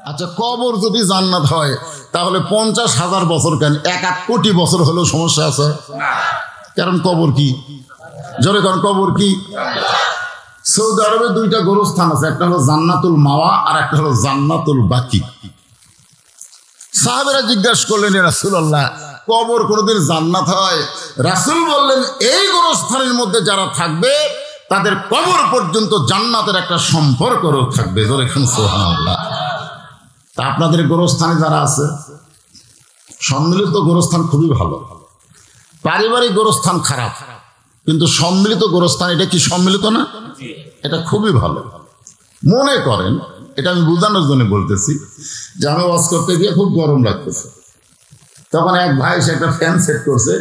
আচ্ছা, কবর যদি জান্নাত হয় তাহলে 50,000 বছর কেন, 1 কোটি বছর হলেও সমস্যা আছে? কারণ কবর কি? জোরে কারণ কবর কি? সৌদি আরবে 2টা গোরস্থান আছে, একটা হলো জান্নাতুল মাওয়া আর একটা হলো জান্নাতুল বাকি। সাহাবেরা জিজ্ঞাসা করলেন, ইয়া রাসূলুল্লাহ, কবর কোনোদিন জান্নাত হয়? রাসূল বললেন, এই গোরস্থানের মধ্যে যারা থাকবে তাদের কবর পর্যন্ত জান্নাতের একটা সম্পর্ক থাকবে। জোরে খান সুবহানাল্লাহ। তা আপনাদের গোরস্থানে যারা আছে, সম্মিলিত গোরস্থান খুবই ভালো, পারিবারিক গোরস্থান খারাপ, কিন্তু সম্মিলিত গোরস্থান এটা কি সম্মিলিত না? এটা খুবই ভালো। মনে করেন, এটা আমি বোঝানোর জন্য বলতেছি যে আমি ওয়াজ করতে গিয়ে খুব গরম লাগতেছে, তখন এক ভাই এসে একটা ফ্যান সেট করছে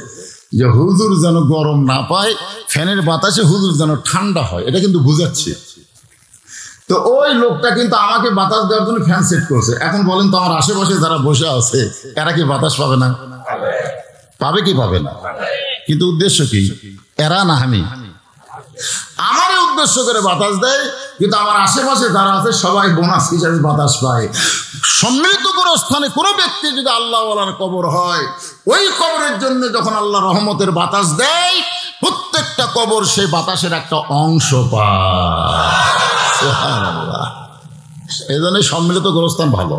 যে হুজুর যেন গরম না পায়, ফ্যানের বাতাসে হুজুর যেন ঠান্ডা হয়, এটা কিন্তু বুঝাচ্ছে। তো ওই লোকটা কিন্তু আমাকে বাতাস দেওয়ার জন্য ফ্যান সেট করছে। এখন বলেন তো, আমার আশেপাশে যারা বসে আছে এরা কি বাতাস পাবে না? পাবে কি পাবে না? কিন্তু উদ্দেশ্য কি? এরা না আমি, আমারই উদ্দেশ্য করে বাতাস দেয়, কিন্তু আমার আশেপাশে যারা আছে সবাই বোনাস হিসাবে বাতাস পায়। সম্মিলিত কোনো স্থানে কোনো ব্যক্তি যদি আল্লাহ ওয়ালার কবর হয়, ওই কবরের জন্য যখন আল্লাহ রহমতের বাতাস দেয়, প্রত্যেকটা কবর সেই বাতাসের একটা অংশ পায়। এই জন্য সম্মিলিত গোরস্থান ভালো।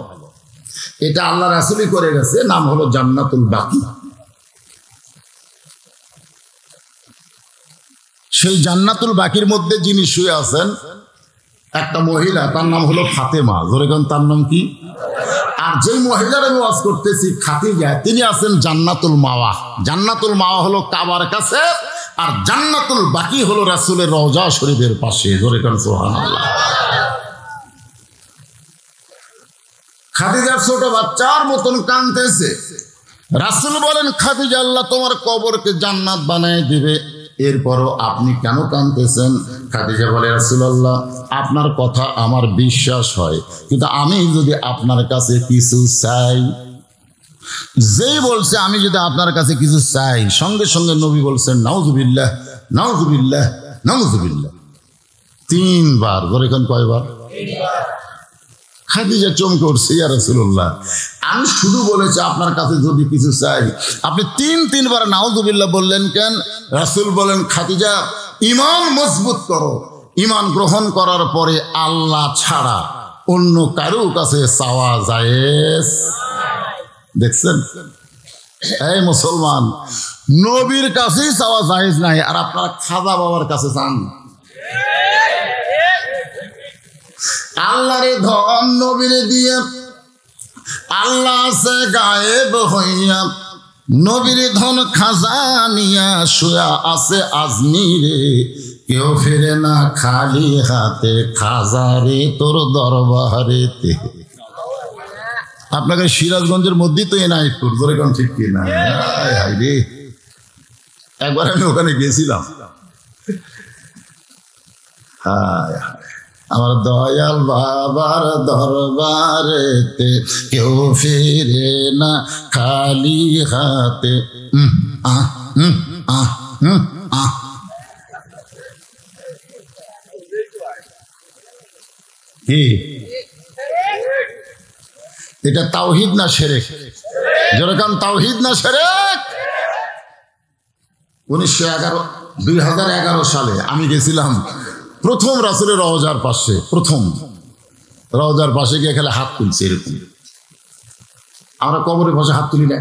এটা আল্লাহ রাসূলই করে গেছে, নাম হলো জান্নাতুল বাকি। সেই জান্নাতুল বাকির মধ্যে যিনি শুয়ে আছেন একটা মহিলা, তার নাম হলো ফাতেমা। ধরে কেন, তার নাম কি? আর যেই মহিলার আমি ওয়াজ করতেছি খাদিজা, তিনি আছেন জান্নাতুল মাওয়া। জান্নাতুল মাওয়া হলো কাবার কাছে, আর জান্নাতুল বাকি হলো রাসূলের রওজা শরীফের পাশে। ধরে কেন সুবহানাল্লাহ। খাদিজার ছোট বাচ্চার মতন কাঁদতেছে। রাসূল বলেন, খাদিজা, আল্লাহ তোমার কবরকে জান্নাত বানায় দিবে, এরপরও আপনি কেন কাঁদতেছেন? খাদিজা বলে, রাসূলুল্লাহ, আপনার কথা আমার বিশ্বাস হয়, কিন্তু আমি যদি আপনার কাছে কিছু চাই, যেই বলছে আমি যদি আপনার কাছে কিছু চাই, সঙ্গে সঙ্গে নবী বলছেন, নাউযুবিল্লাহ, নাউযুবিল্লাহ, নাউযুবিল্লাহ, 3 বার। ধরে এখন কয়বার? খাদিজা চমকে উঠছে, ইয়া রাসূলুল্লাহ, আমি শুধু বলেছি আপনার কাছে যদি কিছু চাই, আপনি 3 বার নাউযুবিল্লাহ বললেন কেন? রাসূল বলেন, খাদিজা, ঈমান মজবুত করো, ঈমান গ্রহণ করার পরে আল্লাহ ছাড়া অন্য কারো কাছে চাওয়া জায়েজ। দেখছেন, এই মুসলমান, নবীর কাছেই চাওয়া জায়েজ নাই, আর আপনারা খাজা বাবার কাছে চান। আল্লাহরে ধন নবীরে দিয়ে, আল্লাহ আছে গায়েব হইয়া, নবীর ধন খাজানিয়া শুয়া আছে আজমিরে, কেউ ফিরে না খালি হাতে, খাজারে তোর দরবারেতে। আপনাকে সিরাজগঞ্জের মধ্যেই তো এনায়েতপুর। ধরে কোন ঠিক কি না? রে, একবার আমি ওখানে গেছিলাম। হায় আমার দয়াল বাবার দরবারেতে, কেউ ফিরে না খালি হাতে। কি এটা তাওহীদ না শিরক? যেরকম তাওহীদ না শিরক। 2011 সালে আমি গেছিলাম প্রথম রাসূলের রওজার পাশে, প্রথম রওজার পাশে গিয়ে খেলে হাত তুলছে এরকম। আমরা কবরের পাশে হাত তুলি না,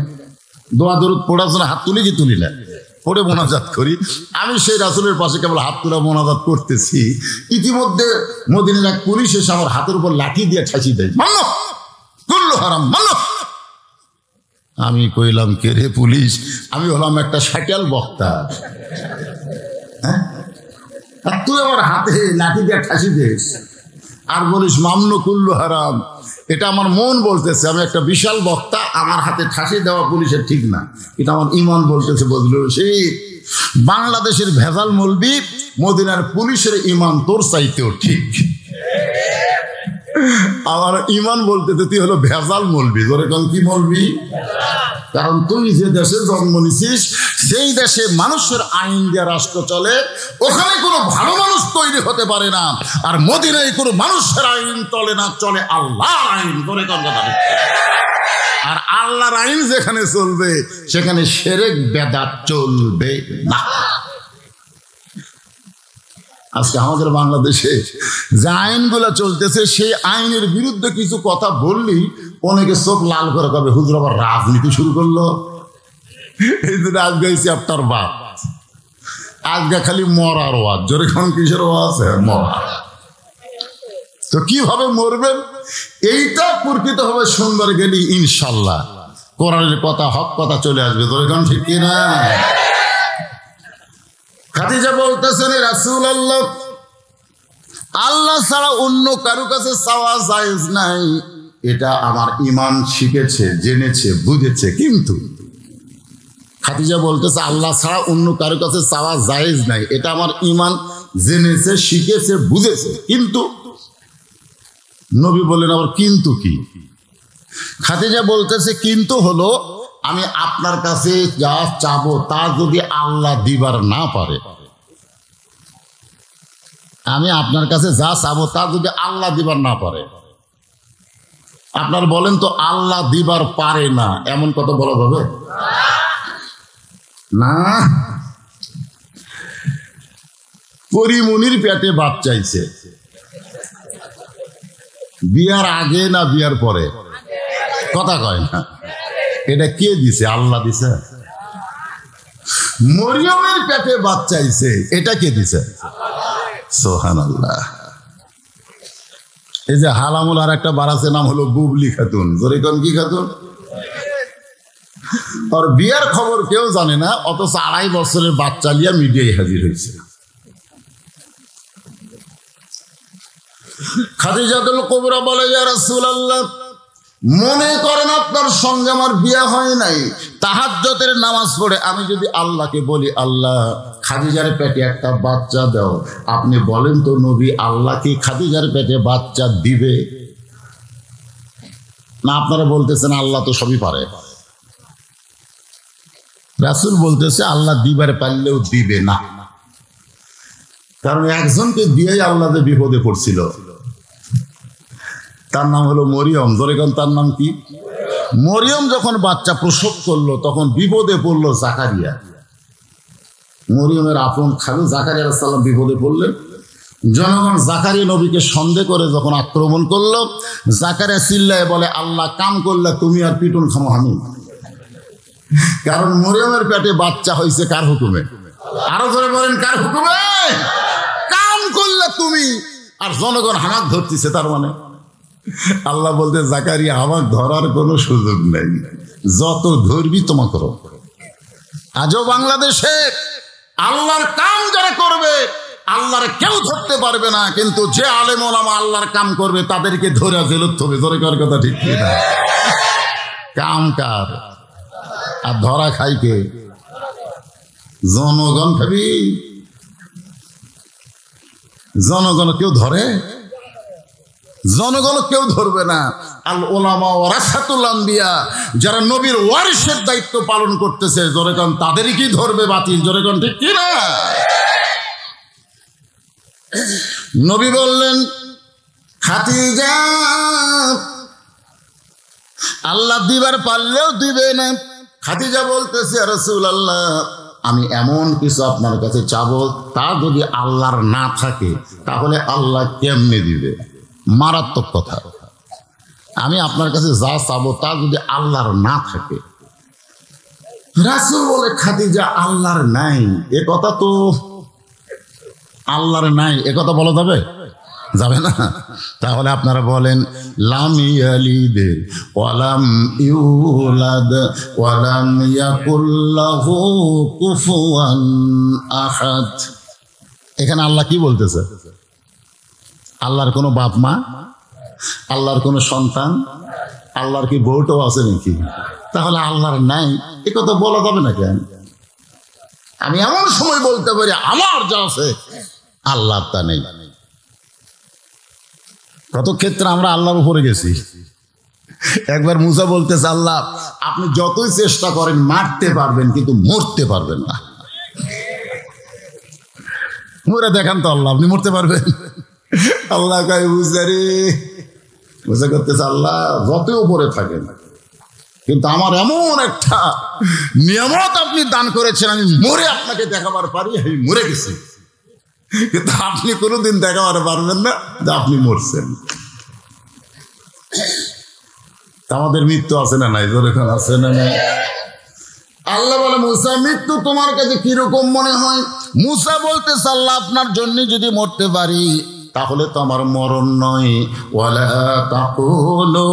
দোয়া দরুদ পড়ার জন্য হাত তুলি কি তুলি না, পড়ে মোনাজাত করি। আমি সেই রাসূলের পাশে কেবল হাত তুলা মোনাজাত করতেছি, ইতিমধ্যে মদিনার এক পুলিশ এসে আমার হাতের উপর লাঠি দিয়ে ঠাঁচি দেয়, মানো কুল্লু হারাম, মানো। আমি কইলাম, কে রে পুলিশ? আমি হলাম একটা শাকিল বক্তা, হ্যাঁ, আর তুই আমার হাতে লাঠি দিয়ে ঠাঁচি দিস আর বলিস মামনু কুল্লু হারাম। এটা আমার মন বলতেছে, আমি একটা বিশাল বক্তা, আমার হাতে ঠাঁচি দেওয়া পুলিশের ঠিক না, এটা আমার ইমান বলতেছে। বুঝলো? সেই বাংলাদেশের ভেজাল মৌলবি, মদিনার পুলিশের ইমান তোর চাইতেও ঠিক। আমার ইমান বলতেছে তুই হলো ভেজাল মৌলবি। ধরে কোন কি মৌলবি? কারণ তুই যে দেশে জন্ম নিছিস, যেই দেশে মানুষের আইন দিয়ে রাষ্ট্র চলে ওখানে কোনো ভালো মানুষ তৈরি হতে পারে না। আর মদিনায় কোনো মানুষের আইন চলে না, চলে আল্লাহর আইন। বলে কথা। আর আল্লাহর আইন যেখানে চলবে সেখানে শিরক বেদাত চলবে না। আজকে আমাদের বাংলাদেশে যে আইনগুলো চলতেছে সেই আইনের বিরুদ্ধে কিছু কথা বললেই অনেকে চোখ লাল করে কবে হুজুর আবার রাজনীতি শুরু করলো। এই জন্য আজকে চ্যাপ্টার বাদ, আজকে খালি মরার ওয়াজ। জোরে খান কিসের ওয়াজ? মরা। তো কিভাবে মরবেন এইটা প্রকৃত হবে সুন্দর গেলি ইনশাল্লাহ কোরআনের কথা হক কথা চলে আসবে। জোরে খান ঠিক কিনা? খাদিজা বলতেছেন রাসূলুল্লাহ, আল্লাহ ছাড়া অন্য কারো কাছে চাওয়া জায়েজ নাই। এটা আমার ঈমান শিখেছে, জেনেছে, বুঝেছে। কিন্তু খাদিজা বলতেছে আল্লাহ ছাড়া অন্য কারো কাছে চাওয়া জায়েজ নাই, এটা আমার ঈমান জেনেছে, শিখেছে, বুঝেছে। কিন্তু নবী বললেন আবার কিন্তু কি? খাদিজা বলতেছে কিন্তু হলো আমি আপনার কাছে যা চাবো তা যদি আল্লাহ দিবার না পারে, আমি আপনার কাছে যা চাবো তা যদি আল্লাহ দিবার না পারে। আপনার বলেন তো আল্লাহ দিবার পারে না এমন কথা বলা যাবে না? পরিমনির পেটে বাপ চাইছে, বিয়ার আগে না বিয়ার পরে? কথা কয় না। এটা কে দিছে? আল্লাহ দিছে। মরিয়মের পেটে বাচ্চা চাইছে, এটা কে দিছে? সুবহানাল্লাহ। এই যে হালামুল আর একটা বারাসে নাম হলো বুবলি খাতুন। জোরে কোন কি খাতুন? আর বিয়ার খবর কেউ জানে না, অথচ 2.5 বছরের বাচ্চা লিয়া মিডিয়ায় হাজির হয়েছে। খাদিজাতুল কুবরা বলে ইয়া রাসূলুল্লাহ, মনে করেন আপনার সঙ্গে আমার বিয়ে হয় নাই, তাহাজ্জুদের নামাজ পড়ে আমি যদি আল্লাহকে বলি আল্লাহ খাদিজার পেটে একটা বাচ্চা দাও, আপনি বলেন তো নবী আল্লাহ কি খাদিজার পেটে বাচ্চা দিবে না? আপনারা বলতেছেন আল্লাহ তো সবই পারে। রাসূল বলতেছে আল্লাহ দিবার পারলেও দিবে না, কারণ একজনকে দিয়েই আল্লাহ যে বিপদে পড়ছিল, তার নাম হলো মরিয়ম। ধরে কোন তার নাম কি? মরিয়ম যখন বাচ্চা প্রসব করলো তখন বিপদে পড়লো জাকারিয়া। মরিয়মের আপন খালু জাকারিয়া আলাইহিস সালাম বিপদে পড়লেন। জনগণ জাকারিয়া নবীকে সন্দেহ করে যখন আক্রমণ করলো, জাকারিয়া চিল্লায় বলে আল্লাহ কাম করলে তুমি আর পিটন খামো আমি। কারণ মরিয়মের পেটে বাচ্চা হয়েছে কার হুকুমে? আরো ধরে বলেন কার হুকুমে? কাম করলে তুমি, আর জনগণ হামাক ধরতেছে। তার মানে আল্লাহ বলতে জাকারিয়া আমার ধরার কোনো সুযোগ নেই, যত ধরবি তোমা করো। আজও বাংলাদেশে আল্লাহর কাম যারা করবে আল্লাহর কেউ ধরতে পারবে না, কিন্তু যে আলেম ওলামা আল্লাহর কাম করবে তাদেরকে ধরে জেলত হবে। ধরে কর কথা ঠিক কিনা? কাম কার আর ধরা খাই কে? জনগণ খাবি। জনগণ কেউ ধরে? জনগণ কেউ ধরবে না। আল উলামা ওয়ারাসাতুল আম্বিয়া, যারা নবীর ওয়ারিসের দায়িত্ব পালন করতেছে জোরেগণ তাদেরই কি ধরবে বাতিল? জোরেগণ ঠিক কি না? নবী বললেন খাদিজা আল্লাহ দিবার পারলেও দিবে না। খাদিজা বলতেছে ইয়া রাসূলুল্লাহ, আমি এমন কিছু আপনার কাছে চাবো তা যদি আল্লাহর না থাকে তাহলে আল্লাহ কেমনে দিবে? মারাত্মক কথা। আমি আপনার কাছে যা চাবো তা যদি আল্লাহর না থাকে। রাসূল বলে খাদিজা আল্লাহর নাই, এ কথা তো আল্লাহর নাই, এ কথা বলা যাবে? যাবে না। তাহলে আপনারা বলেন লাম ইয়ালিদ ওয়ালাম ইউলাদ ওয়ালাম ইয়াকুল লাহু কুফুয়ান আহাদ। এখানে আল্লাহ কি বলতেছে? আল্লাহর কোনো বাপ মা, আল্লাহর কোনো সন্তান, আল্লাহর কি বউটাও আছে নাকি? তাহলে আল্লাহর নাই, এ কথা বলা যাবে না কেন? আমি এমন সময় বলতে পারি আমার যা আছে আল্লাহর তা নেই। কত ক্ষেত্রে আমরা আল্লাহর উপরে গেছি, একবার মুসা বলতেছে, আল্লাহ আপনি যতই চেষ্টা করেন মারতে পারবেন, কিন্তু মরতে পারবেন না। মরে দেখান তো আল্লাহ, আপনি মরতে পারবেন? আল্লাহ কয় মুসা রে, মুসা করতেছে, আল্লাহ যতই উপরে থাকেন, কিন্তু আমার এমন একটা নিয়ামত আপনি দান করেছেন, আমি মরে আপনাকে দেখাবার পারি, আমি মরে গেছি, কিন্তু আপনি কোনোদিন দেখাবার পারবেন না যে আপনি মরছেন। আমাদের মৃত্যু আছে না নাই? যখন আছে না নাই? আল্লাহ বলে, মুসা মৃত্যু তোমার কাছে কিরকম মনে হয়? মুসা বলতেছে, আল্লাহ আপনার জন্য যদি মরতে পারি তাহলে তো আমার মরণ নয়। ওয়ালা তাকুলু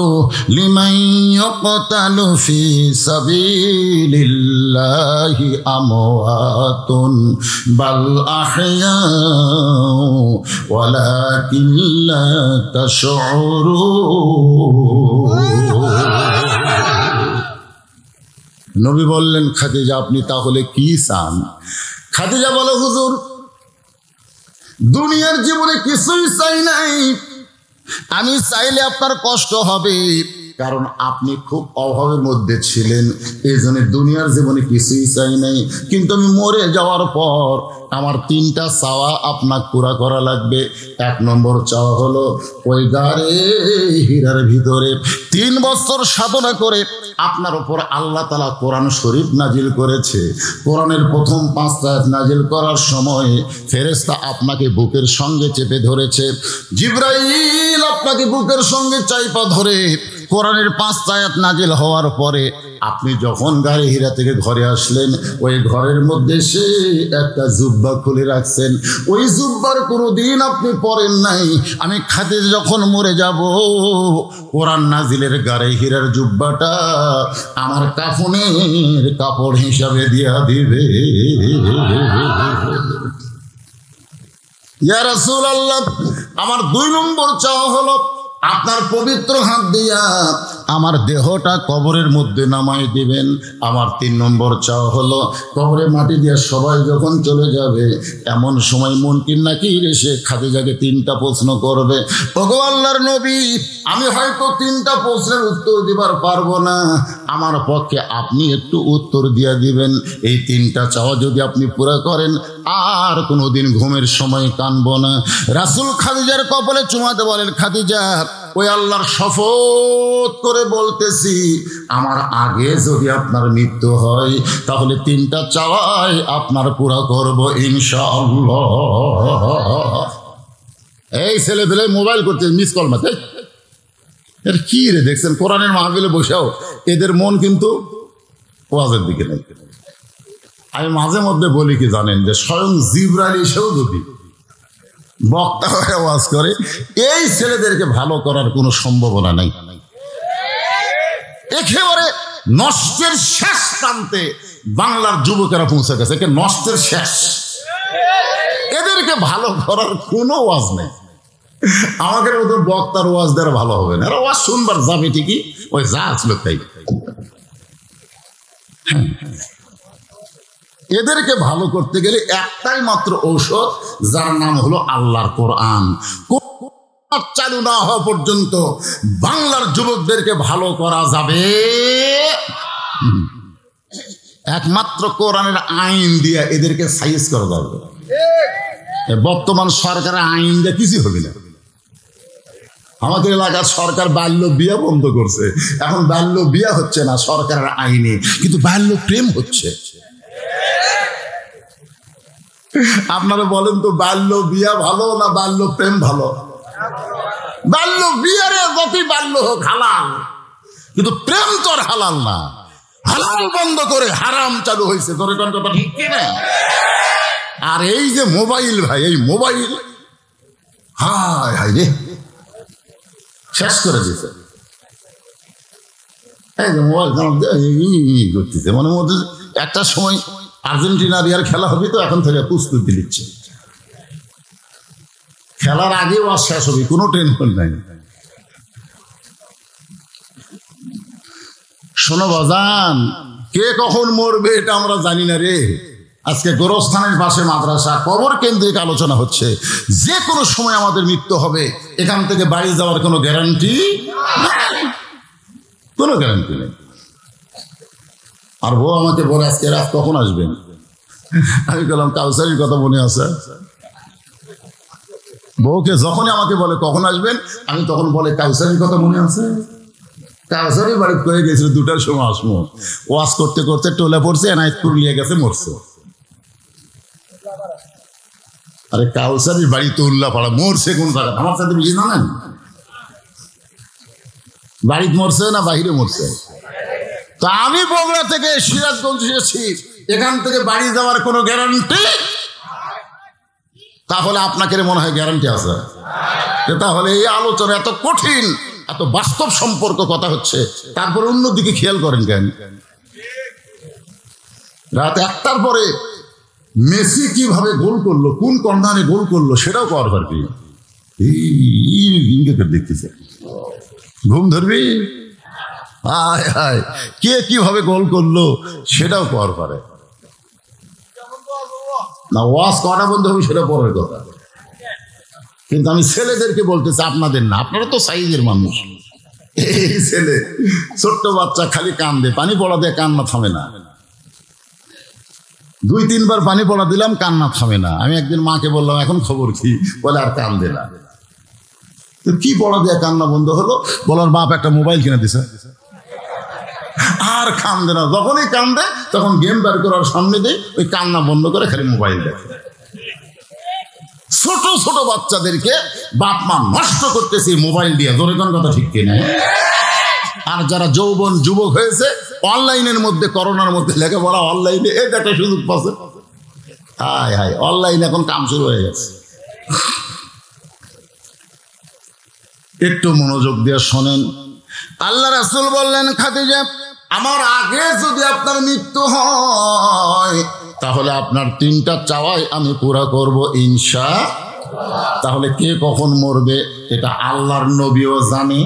লিমান ইয়াকতালু ফি সাবিলিল্লাহি আমওয়াতুন বাল আহইয়াউ ওয়ালাকিন লা তাশউরুন। নবী বললেন, খাদিজা আপনি তাহলে কি চান? খাদিজা বলে, হুজুর দুনিয়ার জীবনে কিছুই চাই নাই, আমি চাইলে আপনার কষ্ট হবে, কারণ আপনি খুব অভাবের মধ্যে ছিলেন, এই জন্য দুনিয়ার জীবনে কিছুই চাই নাই, কিন্তু আমি মরে যাওয়ার পর আমার 3টা চাওয়া আপনার পুরা করা লাগবে। 1 নম্বর চাওয়া হলো, ওই গারে হীরার ভিতরে 3 বছর সাধনা করে আপনার উপর আল্লাহ তাআলা কোরআন শরীফ নাজিল করেছে। কোরআনের প্রথম 5 আয়াত নাজিল করার সময় ফেরেশতা আপনাকে বুকের সঙ্গে চেপে ধরেছে, জিবরাইল আপনাকে বুকের সঙ্গে চাইপা ধরে কোরআনের 5 আয়াত নাজিল হওয়ার পরে আপনি যখন গাড়ি হীরা থেকে ঘরে আসলেন, ওই ঘরের মধ্যে সে একটা জুব্বা খুলে রাখছেন, ওই জুব্বার কোনোদিন আপনি পরেন নাই। আমি খাদিজা যখন মরে যাব, কোরআন নাজিলের গাড়ি হীরার জুব্বাটা আমার কাফনের কাপড় হিসাবে দিয়া দিবে। ইয়া রাসূলুল্লাহ, আমার 2 নম্বর চাওয়া হলো, আপনার পবিত্র হাত দিয়া আমার দেহটা কবরের মধ্যে নামাই দিবেন। আমার 3 নম্বর চাওয়া হলো, কবরে মাটি দিয়ে সবাই যখন চলে যাবে, এমন সময় মুনকির নাকির এসে খাদিজাকে 3টা প্রশ্ন করবে, ওগো আল্লাহর নবী, আমি হয়তো 3টা প্রশ্নের উত্তর দিবার পারবো না, আমার পক্ষে আপনি একটু উত্তর দিয়া দিবেন। এই 3টা চাওয়া যদি আপনি পুরা করেন, আর কোনোদিন ঘুমের সময় কানবো না। রাসূল খাদিজার কপালে চুমাতে বলেন, খাদিজা ওই আল্লাহর শপথ করে বলতেছি, আমার আগে যদি আপনার মৃত্যু হয় তাহলে 3টা চাওয়াই আপনার পুরা করব ইনশাআল্লাহ। এই ছেলে পেলে মোবাইল করতে মিস কল মাতে, এর কি রে দেখছেন? কোরআনের মাহফিলে বসেও এদের মন কিন্তু ওয়াজের দিকে নেই। আমি মাঝে মধ্যে বলি কি জানেন, যে স্বয়ং জিবরাইল এসেও যদি বক্তা হয়ে ওয়াজ করে, এই ছেলেদেরকে ভালো করার কোনো সম্ভাবনা নাই। একেবারে নষ্টের শেষ প্রান্তে বাংলার যুবকেরা পৌঁছে গেছে, একে নষ্টের শেষ, এদেরকে ভালো করার কোনো ওয়াজ নেই। আমাদের মতো বক্তার ওয়াজ দ্বারা ভালো হবে না, এরা ওয়াজ শুনবার যাবে ঠিকই, ওই যা আসলো তাই। এদেরকে ভালো করতে গেলে একটাই মাত্র ঔষধ, যার নাম হলো আল্লাহর কোরআন। চালু না হওয়া পর্যন্ত বাংলার যুবকদেরকে ভালো করা যাবে একমাত্র কোরআনের আইন দিয়ে, এদেরকে সাইজ করা যাবে। বর্তমান সরকারের আইন দিয়ে কিছু হবে না। আমাদের এলাকার সরকার বাল্য বিয়া বন্ধ করছে, এখন বাল্য বিয়া হচ্ছে না সরকারের আইনে, কিন্তু বাল্য প্রেম হচ্ছে। আপনারা বলেন তো, বাল্য বিয়া ভালো না বাল্য প্রেম ভালো? বাল্য বিয়ারে যতই বাল্য হোক হালাল, কিন্তু প্রেম তো আর হালাল না। হালাল বন্ধ করে হারাম চালু হয়েছে, তোর কথা ঠিক কিনা? আর এই যে মোবাইল ভাই, এই মোবাইল হায় হায় রে শেষ করে দিয়েছে। এই যে মোবাইল করতেছে, মনে মধ্যে একটা সময় আর্জেন্টিনার ইয়ার খেলা হবে, তো এখন থেকে প্রস্তুতি নিচ্ছে, খেলার আগেও আর শেষ হবে, কোনো টেনশন নাই। শোনো বাজান, কে কখন মরবে এটা আমরা জানি না রে। আজকে গোরস্থানের পাশে মাদ্রাসা, কবর কেন্দ্রিক আলোচনা হচ্ছে, যে কোনো সময় আমাদের মৃত্যু হবে, এখান থেকে বাড়ি যাওয়ার কোনো গ্যারান্টি নাই। কোনো গ্যারান্টি নেই। আর বউ আমাকে বলে আজকে রাত কখন আসবেন, আমি বললাম কাউসারির কথা মনে আছে। বউকে যখনই আমাকে বলে কখন আসবেন, আমি তখন বলে কাউসারির কথা মনে আছে। কাউসারি বাড়ি করে গেছিল 2টার সময় আসবো, ওয়াশ করতে করতে টোলে পড়ছে, এনায়তপুর নিয়ে গেছে, মরছে। আরে কাউসারির বাড়ি তো উল্লাপাড়া, মরছে কোন জায়গা আমার সাথে বেশি জানেন? বাড়িতে মরছে না বাহিরে মরছে? তা আমি বগুড়া থেকে সিরাজগঞ্জ এসেছি, এখান থেকে বাড়ি যাওয়ার কোনো গ্যারান্টি? তাহলে আপনাকে মনে হয় গ্যারান্টি আছে? তাহলে এই আলোচনা এত কঠিন, এত বাস্তব সম্পর্ক কথা হচ্ছে, তারপরে অন্যদিকে খেয়াল করেন কেন? রাত 1টার পরে মেসি কিভাবে গোল করলো, কোন কর্নারে গোল করলো সেটাও কর পারবি। দেখতেছে ঘুম ধরবি, হায় হায় কে কিভাবে গোল করলো সেটাও কর পারে না। ওয়াজ করা বন্ধ হবে সেটা পরের কথা, কিন্তু আমি ছেলেদেরকে বলতেছি, আপনাদের না, আপনারা তো সাইজের মানুষ। এই ছেলে ছোট্ট বাচ্চা খালি কান্দে, পানি পড়া দিয়ে কান্না থামে না। 2-3 বার পানি পড়া দিলাম, কান্না থামে না। আমি একদিন মাকে বললাম এখন খবর কি, বলে আর কান্দে না। কি পড়া দিয়ে কান্না বন্ধ হলো? বলার বাপ একটা মোবাইল কিনে দিছে, আর কান্দে না। যখনই কান্দে তখন গেম বের করার সামনে দিয়ে ওই কান্না বন্ধ করে খালি মোবাইল দেখে। ছোট ছোট বাচ্চাদেরকে বাপ মা নষ্ট করতেছে মোবাইল দিয়ে, জোরে কোন কথা ঠিক কিনা? আর যারা যৌবন যুবক হয়েছে অনলাইনের মধ্যে, করোনার মধ্যে লেখাপড়া অনলাইনে, এটা একটা সুযোগ পাচ্ছে। হায় হায়, অনলাইন এখন কাম শুরু হয়ে গেছে। একটু মনোযোগ দিয়ে শোনেন। আল্লাহ রাসূল বললেন, খাদিজা আমার আগে যদি আপনার মৃত্যু হয় তাহলে আপনার 3টা চাওয়াই আমি পুরা করব ইনশাআল্লাহ। তাহলে কে কখন মরবে এটা আল্লাহর নবীও জানে,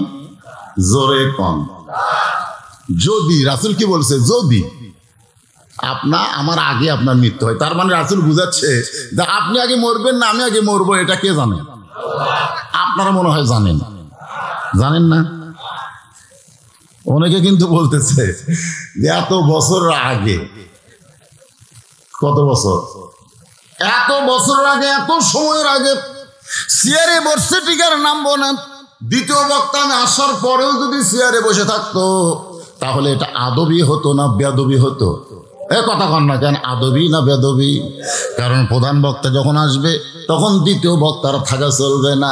জোরে কম। যদি রাসূল কি বলছে, যদি আমার আগে আপনার মৃত্যু হয়, তার মানে রাসূল বুঝাচ্ছে যে আপনি আগে মরবেন না আমি আগে মরবো, এটা কে জানে? আপনারা মনে হয় জানেন, জানেন না? অনেকে কিন্তু বলতেছে যে এত বছর আগে, কত বছর, এত বছর আগে, এত সময়ের আগে চেয়ারে বসে টিকার নামবো না। দ্বিতীয় বক্তা আমি আসার পরেও যদি চেয়ারে বসে থাকতো তাহলে এটা আদবি হতো না বেয়াদবি হতো? কথা কন না কেন, আদবি না বেয়াদবি? কারণ প্রধান বক্তা যখন আসবে তখন দ্বিতীয় বক্তার থাকা চলবে না।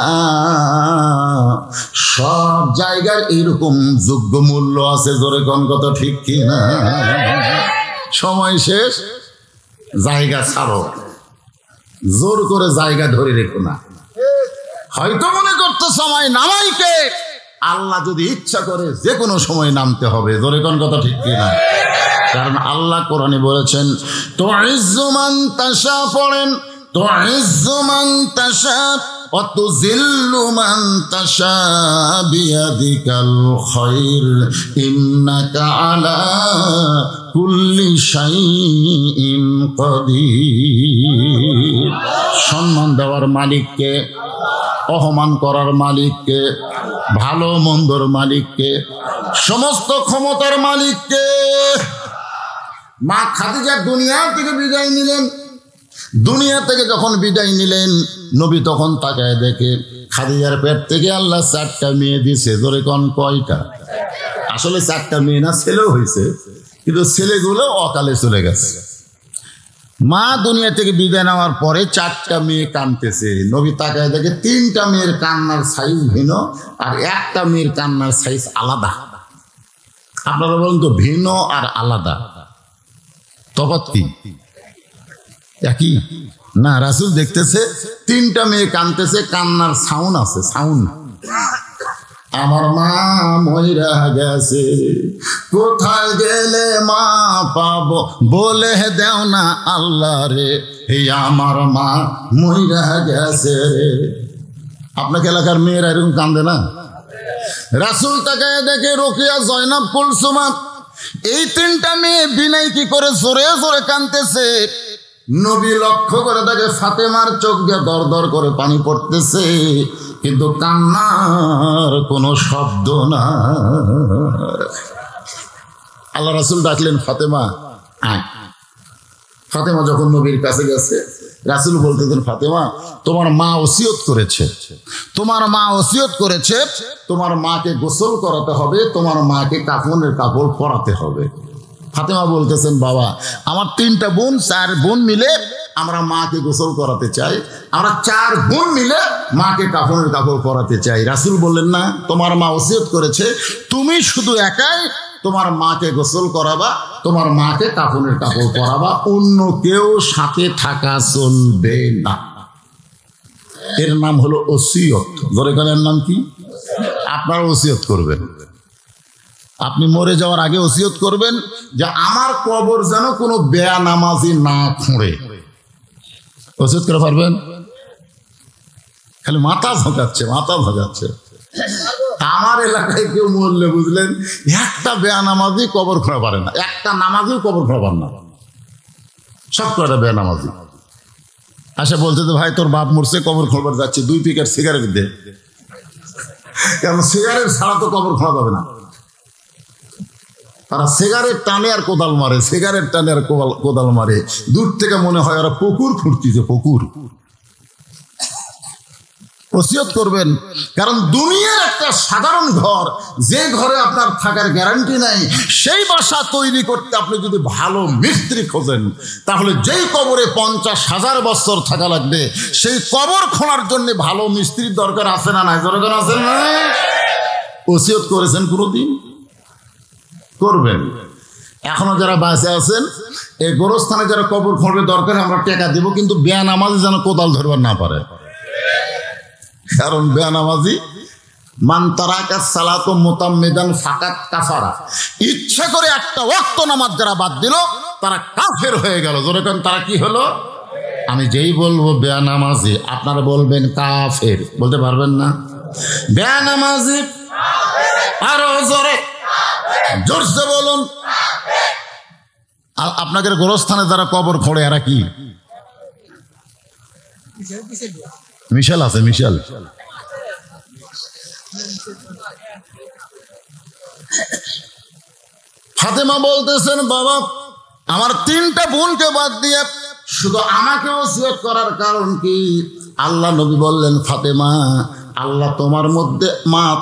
সব জায়গায় এইরকম যোগ্য মূল্য আছে, জোরে কোন কথা ঠিক কি না? সময় শেষ, জায়গা ছাড়ো, জোর করে জায়গা ধরে রেখো না। হয়তো মনে করতে সময় নামাইকে, আল্লাহ যদি ইচ্ছা করে যে কোনো সময় নামতে হবে, জোরে কোন কথা ঠিক কি না? কারণ আল্লাহ কোরআনে বলেছেন, তুইজ্জু মান তাশা, পড়েন তুইজ্জু মান তাশা ওয়া তুযিল্লু মান তাশা বিয়াদিকাল খায়র ইন্নাকা আলা কুল্লি শাইইন কাদির। সম্মান দেওয়ার মালিককে, অপমান করার মালিককে, ভালো মন্দর মালিককে, সমস্ত ক্ষমতার মালিককে। মা খাদিজা দুনিয়া থেকে বিদায় নিলেন। দুনিয়া থেকে যখন বিদায় নিলেন নবী তখন তাকায় দেখে খাদিজার পেট থেকে আল্লাহ 4টা মেয়ে দিছে। ধরে কোন কয়টা? আসলে 4টা মেয়ে না, ছেলেও হয়েছে, কিন্তু ছেলেগুলো অকালে চলে গেছে। মা দুনিয়া থেকে বিদায় নেওয়ার পরে 4টা মেয়ে কাঁদতেছে। নবী তাকায় দেখে 3টা মেয়ের কান্নার সাইজ ভিন্ন আর 1টা মেয়ের কান্নার সাইজ আলাদা। আপনারা বলুন তো, ভিন্ন আর আলাদা তফাৎ কি? একই না? রাসূল দেখতেছে 3টা মেয়ে কাঁদতেছে, কান্নার সাউন্ড আছে, সাউন্ড। আমার মা মইরা গেছে, কোথায় গেলে মা পাবো বলে দেও না আল্লাহ রে, এই আমার মা মইরা গেছে রে। আপনাকে এলাকার মেয়েরা এরকম কান্দে না? রাসূল তাকায় দেখে রোকেয়া, জয়নাব, কুলসুমা, এই 3টা মেয়ে বিনয় কি করে জোরে জোরে কাঁদতেছে। নবী লক্ষ্য করে দেখে ফাতেমার চোখ দিয়ে দর দর করে পানি পড়তেছে, কিন্তু কান্নার কোনো শব্দ না। আল্লাহ রাসূল ডাকলেন, ফাতেমা আয়। ফাতেমা যখন নবীর কাছে গেছে, রাসূল বলতেছেন, ফাতেমা তোমার মা ওসিয়ত করেছে, তোমার মা ওসিয়ত করেছে তোমার মাকে গোসল করাতে হবে, তোমার মাকে কাফনের কাপড় পরাতে হবে। ফাতেমা বলতেছেন, বাবা আমার 3টা বোন, 4 বোন মিলে আমরা মাকে গোসল করাতে চাই, আমরা 4 বোন মিলে মাকে কাফনের কাপড় পরাতে চাই। রাসূল বললেন, না, তোমার মা ওসিয়ত করেছে তুমি শুধু একাই তোমার মাকে গোসল করাবা, তোমার মাকে কাফনের কাপড় পরাবা, অন্য কেউ সাথে থাকা চলবে না। এর নাম হলো ওসিয়ত। ধরে গেলেন, নাম কি? আপনারা ওসিয়ত করবেন, আপনি মরে যাওয়ার আগে ওসিয়ত করবেন যে আমার কবর যেন কোনো বেয়ানামাজি না খুঁড়ে। ওসিয়ত করে পারবেন? খালি মাথা ঝাঁকাচ্ছে, মাথা ঝাঁকাচ্ছে। আমার এলাকায় কেউ মরলে বুঝলেন, একটা বেয়ানামাজি কবর খোঁড়া পারে না, একটা নামাজিও কবর খোঁড়া পারে না, সব কটা বেয়ানামাজি। আচ্ছা বলতে তো, ভাই তোর বাপ মরছে, কবর খোঁড়বার যাচ্ছে, 2 প্যাকেট সিগারেট দে, কারণ সিগারেট ছাড়া তো কবর খোঁড়া যাবে না। তারা সিগারেট টানে আর কোদাল মারে, সিগারেট টানে আর কোদাল মারে, দূর থেকে মনে হয় ওরা পুকুর খুঁড়তিছে, পুকুর। ওসিয়ত করবেন, কারণ দুনিয়ার একটা সাধারণ ঘর, যে ঘরে আপনার থাকার গ্যারান্টি নাই, সেই বাসা তৈরি করতে আপনি যদি ভালো মিস্ত্রি খোঁজেন, তাহলে যেই কবরে 50,000 বছর থাকা লাগবে, সেই কবর খোঁড়ার জন্য ভালো মিস্ত্রির দরকার আছে না নাই? দরকার আছে না? ওসিয়ত করেছেন কোনোদিন? করবেন। এখনো যারা বাঁচে আছেন, এই গোরস্থানে যারা কবর খোঁড়বে দরকার আমরা টাকা দিব, কিন্তু বেয়ানামাজি যেন কোদাল ধরবার না পারে। কারণ বেয়ানামাজি মান তারাকা সালাতু মুতাম্মিদান ফাকাত কাফারা, ইচ্ছা করে একটা ওয়াক্ত নামাজ যারা বাদ দিল তারা কাফের হয়ে গেল। যেরকম তারা কি হলো? আমি যেই বলবো বেয়ানামাজি, আপনারা বলবেন কাফের, বলতে পারবেন না? বেয়ানামাজি আরো জোরে, জোরসে বলুন। আপনাদের গোরস্থানে যারা কবর খোঁড়ে এরা কি? মিশাল আছে, মিশাল। ফাতেমা বলতেছেন, বাবা আমার 3টা বোনকে বাদ দিয়ে শুধু আমাকে ওসিয়ত করার কারণ কি? আল্লাহ নবী বললেন, ফাতেমা আল্লাহ তোমার মধ্যে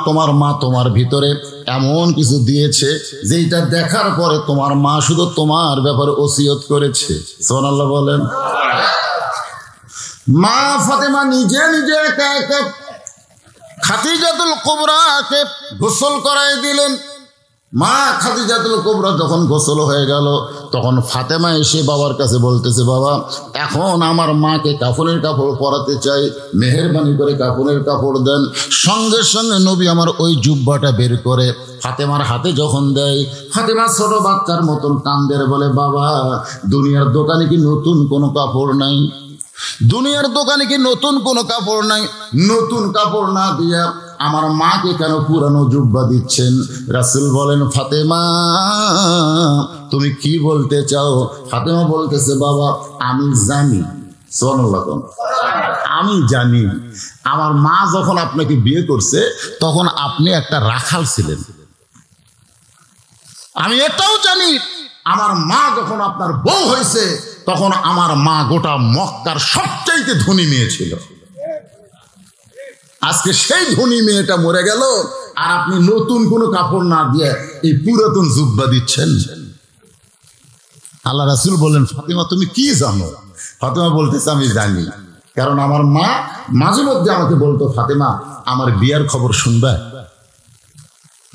তোমার মা তোমার ভিতরে এমন কিছু দিয়েছে যেটা দেখার পরে তোমার মা শুধু তোমার ব্যাপারে ওসিয়ত করেছে। সুবহানাল্লাহ বলেন। মা ফাতেমা নিজে নিজে একা একা খাদিজাতুল কুবরাকে গোসল করাই দিলেন। মা খাদিজাতুল কুবরা যখন গোসল হয়ে গেল, তখন ফাতেমা এসে বাবার কাছে বলতেছে, বাবা এখন আমার মাকে কাফনের কাপড় পরাতে চাই, মেহেরবানি করে কাফনের কাপড় দেন। সঙ্গে সঙ্গে নবী আমার ওই জুব্বাটা বের করে ফাতেমার হাতে যখন দেয়, ফাতেমা ছোট বাচ্চার মতন কান্দের, বলে, বাবা দুনিয়ার দোকানে কি নতুন কোনো কাপড় নাই? দুনিয়ার দোকানে কি নতুন কোনো কাপড় নাই? নতুন কাপড় না দিয়া আমার মাকে কেন পুরানো জুব্বা দিচ্ছেন? রাসূল বলেন, ফাতেমা তুমি কি বলতে চাও? ফাতেমা বলতেছে, বাবা আমি জানি, সুবহানাল্লাহ, আমি জানি আমার মা যখন আপনাকে বিয়ে করছে তখন আপনি একটা রাখাল ছিলেন। আমি এটাও জানি আমার মা যখন আপনার বউ হয়েছে তখন আমার মা গোটা মক্কার সবচাইতে ধনী মেয়ে ছিল। আজকে সেই ধনী মেয়েটা মরে গেল আর আপনি নতুন কোনো কাপড় না দিয়ে এই পুরাতন জুব্বা দিচ্ছেন। আল্লাহ রাসূল বললেন, ফাতেমা তুমি কি জানো? ফাতেমা বলতেছে, আমি জানি, কারণ আমার মা মাঝে মধ্যে আমাকে বলতো, ফাতেমা আমার বিয়ার খবর শুনবে?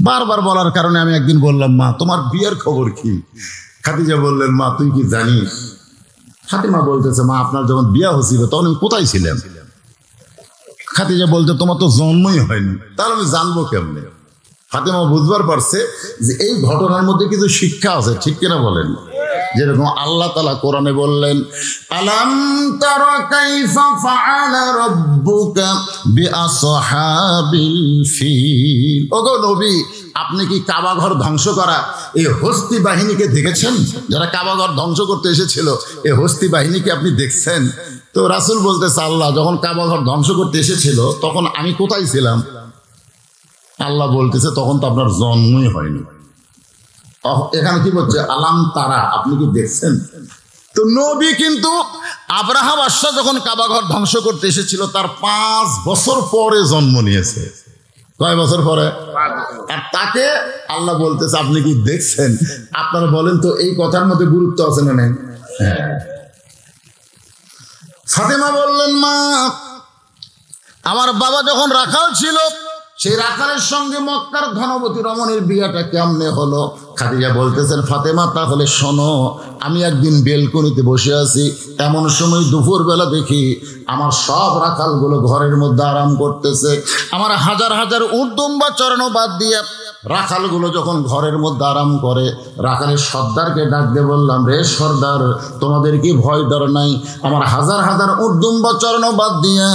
বারবার বলার কারণে আমি একদিন বললাম, মা তোমার বিয়ার খবর কি? খাদিজা বললেন, মা তুই কি জানিস? ফাতেমা বলতেছে, মা আপনার যখন বিয়া হয়েছিল তখন আমি কোথায় ছিলাম? খাদিজা বলতে, তোমার তো জন্মই হয়নি, তাহলে আমি জানবো কেমনে? ফাতেমা বুঝবার পারছে যে এই ঘটনার মধ্যে কিছু শিক্ষা আছে, ঠিক কিনা বলেন? যেরকম আল্লাহ তাআলা কোরআনে বললেন, আলাম তারা কাইফা ফাআলা রাব্বুকা বিআসহাবিল ফিল। ওগো নবী, আপনি কি কাবা ঘর ধ্বংস করা এই হস্তি বাহিনীকে দেখেছেন? যারা কাবা ঘর ধ্বংস করতে এসেছিল এই হস্তি বাহিনীকে আপনি দেখছেন? তো রাসূল বলতেছে, আল্লাহ যখন কাবা ঘর ধ্বংস করতে এসেছিল তখন আমি কোথায় ছিলাম? আল্লাহ বলতেছে, তখন তো আপনার জন্মই হয়নি। এখানে কি বলছে আলাম তারা, আপনি কি দেখছেন? তো নবী কিন্তু আব্রাহা বাদশাহ যখন কাবা ঘর ধ্বংস করতে এসেছিল তার 5 বছর পরে জন্ম নিয়েছে। কয় বছর পরে? আর তাকে আল্লাহ বলতেছে আপনি কি দেখছেন? আপনারা বলেন তো এই কথার মধ্যে গুরুত্ব আছে না নেই? ফাতেমা বললেন মা, আমার বাবা যখন রাখাল ছিল সেই রাখালের সঙ্গে মক্কার ধনবতী রমণীর বিয়েটা কেমনে হলো? খাদিজা বলতেছেন ফাতেমা তাহলে শোনো, আমি একদিন বেলকনিতে বসে আছি, এমন সময় দুপুরবেলা দেখি আমার সব রাখালগুলো ঘরের মধ্যে আরাম করতেছে। আমার হাজার হাজার উট দুম্বা চড়ানো বাদ দিয়ে রাখালগুলো যখন ঘরের মধ্যে আরাম করে, রাখালের সর্দারকে ডাক দিয়ে বললাম, রে সর্দার, তোমাদের কি ভয় ডর নাই? আমার হাজার হাজার উট দুম্বা চড়ানো বাদ দিয়ে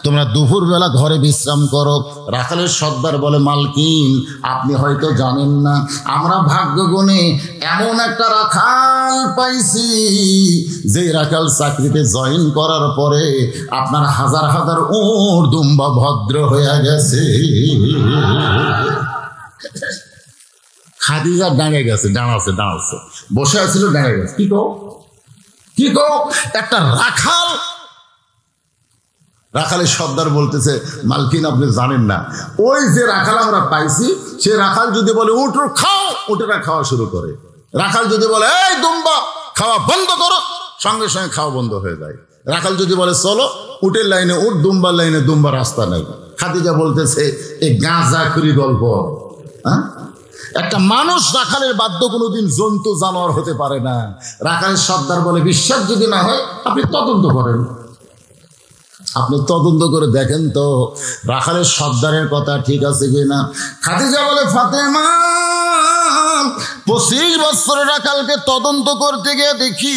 তোমরা দুপুরবেলা ঘরে বিশ্রাম করো। রাখালের সর্দার বলে, মালকিন আপনি হয়তো জানেন না, আমরা ভাগ্য গুণে এমন একটা রাখাল পাইছি যে রাখাল চাকরিতে জয়েন করার পরে আপনার হাজার হাজার উট দুম্বা ভদ্র হয়ে গেছে। খাদিজা দাঁড়িয়ে গেছে, দাঁড়াচ্ছে বসে আছিল, দাঁড়িয়ে গেছে। কি কো একটা রাখালের সর্দার বলতেছে, মালকিন আপনি জানেন না, ওই যে রাখাল আমরা পাইছি সে রাখাল যদি বলে উট খাও, উটেরা খাওয়া শুরু করে। রাখাল যদি বলে এই দুম্বা খাওয়া বন্ধ করো, সঙ্গে সঙ্গে খাওয়া বন্ধ হয়ে যায়। রাখাল যদি বলে চলো, উটের লাইনে উট, দুম্বার লাইনে দুম্বা, রাস্তা নেই। খাদিজা বলতেছে এই গাঁজাখুরি গল্প। একটা মানুষ রাখালের বাধ্য কোনোদিন জন্তু জানোয়ার হতে পারে না। রাখালের সর্দার বলে, বিশ্বাস যদি না হয় আপনি তদন্ত করেন, আপনি তদন্ত করে দেখেন তো রাখালের সর্দারের কথা ঠিক আছে কিনা। খাদিজা বলে, ফাতেমা 25 বছরের রাখালকে তদন্ত করতে গিয়ে দেখি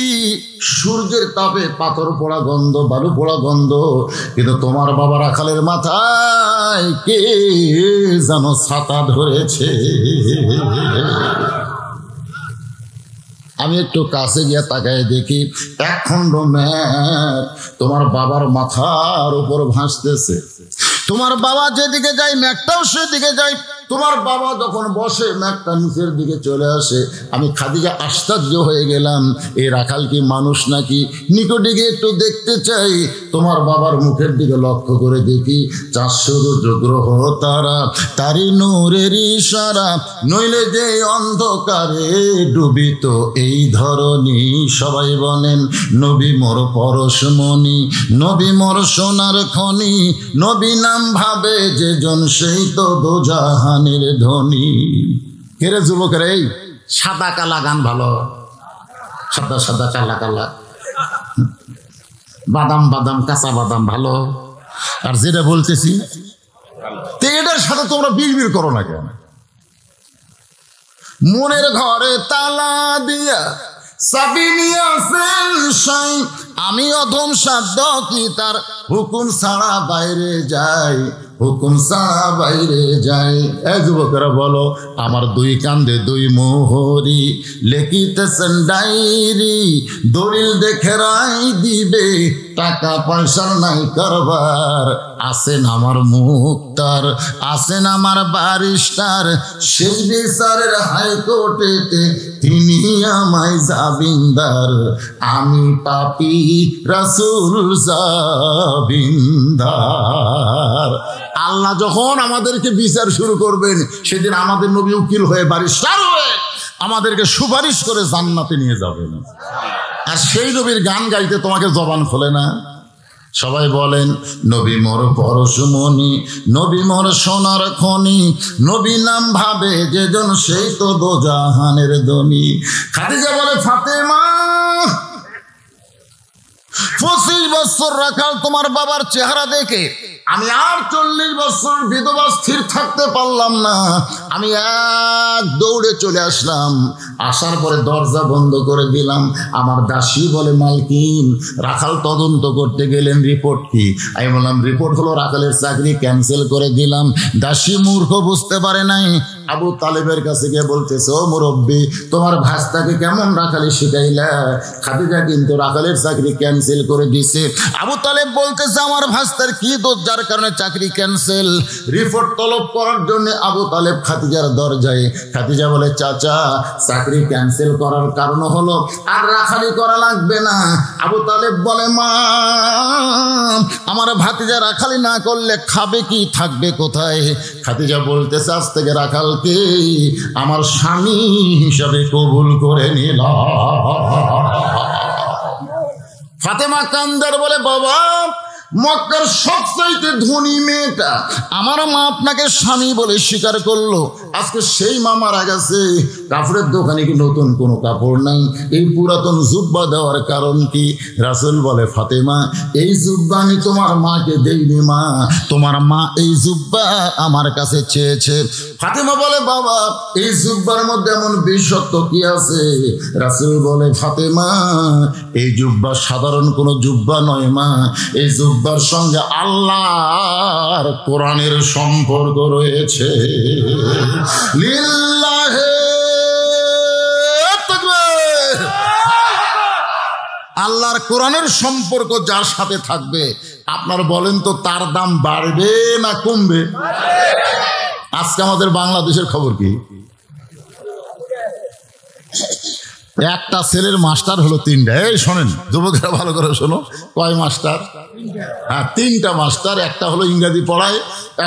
সূর্যের তাপে পাথর পোড়া গন্ধ, বালু পোড়া গন্ধ, কিন্তু তোমার বাবা রাখালের মাথায় কে যেন ছাতা ধরেছে। আমি একটু কাছে গিয়ে তাকায় দেখি 1 খণ্ড ম্যাপ তোমার বাবার মাথার উপর ভাসতেছে। তোমার বাবা যেদিকে যায় ম্যাপটাও সেদিকে যায়। তোমার বাবা যখন বসে ম্যাপটা নিচের দিকে চলে আসে। আমি খাদিজা আশ্চর্য হয়ে গেলাম, এই রাখাল কি মানুষ নাকি? নিকটে গিয়ে একটু দেখতে চাই। তোমার বাবার মুখের দিকে লক্ষ্য করে দেখি 400 গ্রহ তারা, তারি নূরের ইশারা, নইলে যে অন্ধকারে ডুবিত এই ধরনী। সবাই বলেন নবী মোর পরশমণি, নবী মোর সোনার খনি, নবী নাম ভাবে যে জন সেই তো দোজাহানের ধনী। কেরে যুবকের এই সাদা কালা গান ভালো, সাদা সাদা কালা কালা, বাদাম বাদাম কাঁচা বাদাম ভালো। আর যেটা বলতেছি এটার সাথে তোমরা বিড়বিড় করো না কেন? মনের ঘরে তালা দিয়া চাবি নিয়ে আসেন সাই, আমি অধম সাধ্য কি তার হুকুম ছাড়া বাইরে যাই, হুকুম ছাড়া বাইরে যাই। এ যুবকেরা বলো, আমার 2 কান্দে 2 মোহরি, লেখিতেছেন ডায়েরি, দলিল দেখে রায় দিবে, টাকা পয়সার নাই কারবার। আছেন আমার মুক্তার, আছেন আমার ব্যারিস্টার, শেষ বিচারের হাইকোর্টেতে তিনি আমায় জামিনদার, আমি পাপী রাসূল জামিনদার। আল্লাহ যখন আমাদেরকে বিচার শুরু করবেন সেদিন আমাদের নবী উকিল হয়ে ব্যারিস্টার হয়ে আমাদেরকে সুপারিশ করে জান্নাতে নিয়ে যাবেন। আর সেই নবীর গান গাইতে তোমাকে জবান খোলে না। সবাই বলেন নবী মোর পরশমণি, নবী মোর সোনার খনি, নবী নাম ভাবে যে জন সেই তো দোজাহানের ধনী। খাদিজা বলে, ফাতেমা 25 বছর রাখাল তোমার বাবার চেহারা দেখে আমি আর 40 বছর বিধবা স্থির থাকতে পারলাম না। আমি এক দৌড়ে চলে আসলাম। আসার পরে দরজা বন্ধ করে দিলাম। আমার দাসী বলে, মালকিন রাখাল তদন্ত করতে গেলেন, রিপোর্ট কি? আমি বললাম রিপোর্ট হলো রাখালের চাকরি ক্যান্সেল করে দিলাম। দাসী মূর্খ, বুঝতে পারে নাই আবু তালেবের কাছে গিয়ে বলতেছে, ও মুরব্বী, তোমার ভাস্তাকে কেমন রাখালি শিখাইলা? খাদিজা কিন্তু রাখালের চাকরি ক্যান্সেল করে দিছে। আবু তালেব বলতেছে, আমার ভাস্তার কি দোষ যার কারণে চাকরি ক্যান্সেল? রিপোর্ট তলব করার জন্য আবু তালেব খাদিজার দরজায়। খাদিজা বলে, চাচা, চাকরি ক্যান্সেল করার কারণ হলো আর রাখালি করা লাগবে না। আবু তালেব বলে, মা, আমার ভাতিজা রাখালি না করলে খাবে কি, থাকবে কোথায়? খাদিজা বলতেছে, আজ থেকে রাখালকে আমার স্বামী হিসাবে কবুল করে নিলাম। ফাতেমা কান্দার বলে, বাবা, মক্কার সবচাইতে ধনী মেয়েটা, আমার মা আপনাকে স্বামী বলে স্বীকার করলো, আজকে সেই মা মারা গেছে, কাপড়ের দোকানে কি নতুন কোনো কাপড় নাই? এই পুরাতন জুব্বা দেওয়ার কারণ কি? রাসূল বলে, ফাতেমা, এই জুব্বা আমি তোমার মাকে দেইনি মা, তোমার মা এই জুব্বা আমার কাছে চেয়েছে। ফাতেমা বলে, বাবা, এই জুব্বার মধ্যে এমন বিশেষত্ব কি আছে? রাসূল বলে, ফাতেমা, এই জুব্বা সাধারণ কোনো জুব্বা নয় মা, এই জুব্বার সঙ্গে আল্লাহর কোরআনের সম্পর্ক রয়েছে। লিল্লাহে তাকবীর। আল্লাহর কোরআনের সম্পর্ক যার সাথে থাকবে, আপনার বলেন তো তার দাম বাড়বে না কমবে? আজকে আমাদের বাংলাদেশের খবর কি? একটা ছেলের মাস্টার হলো তিনটা। এই শোনেন যুবকেরা, ভালো করে শোনো, কয় মাস্টার? হ্যাঁ, তিনটা মাস্টার। একটা হলো ইংরেজি পড়ায়,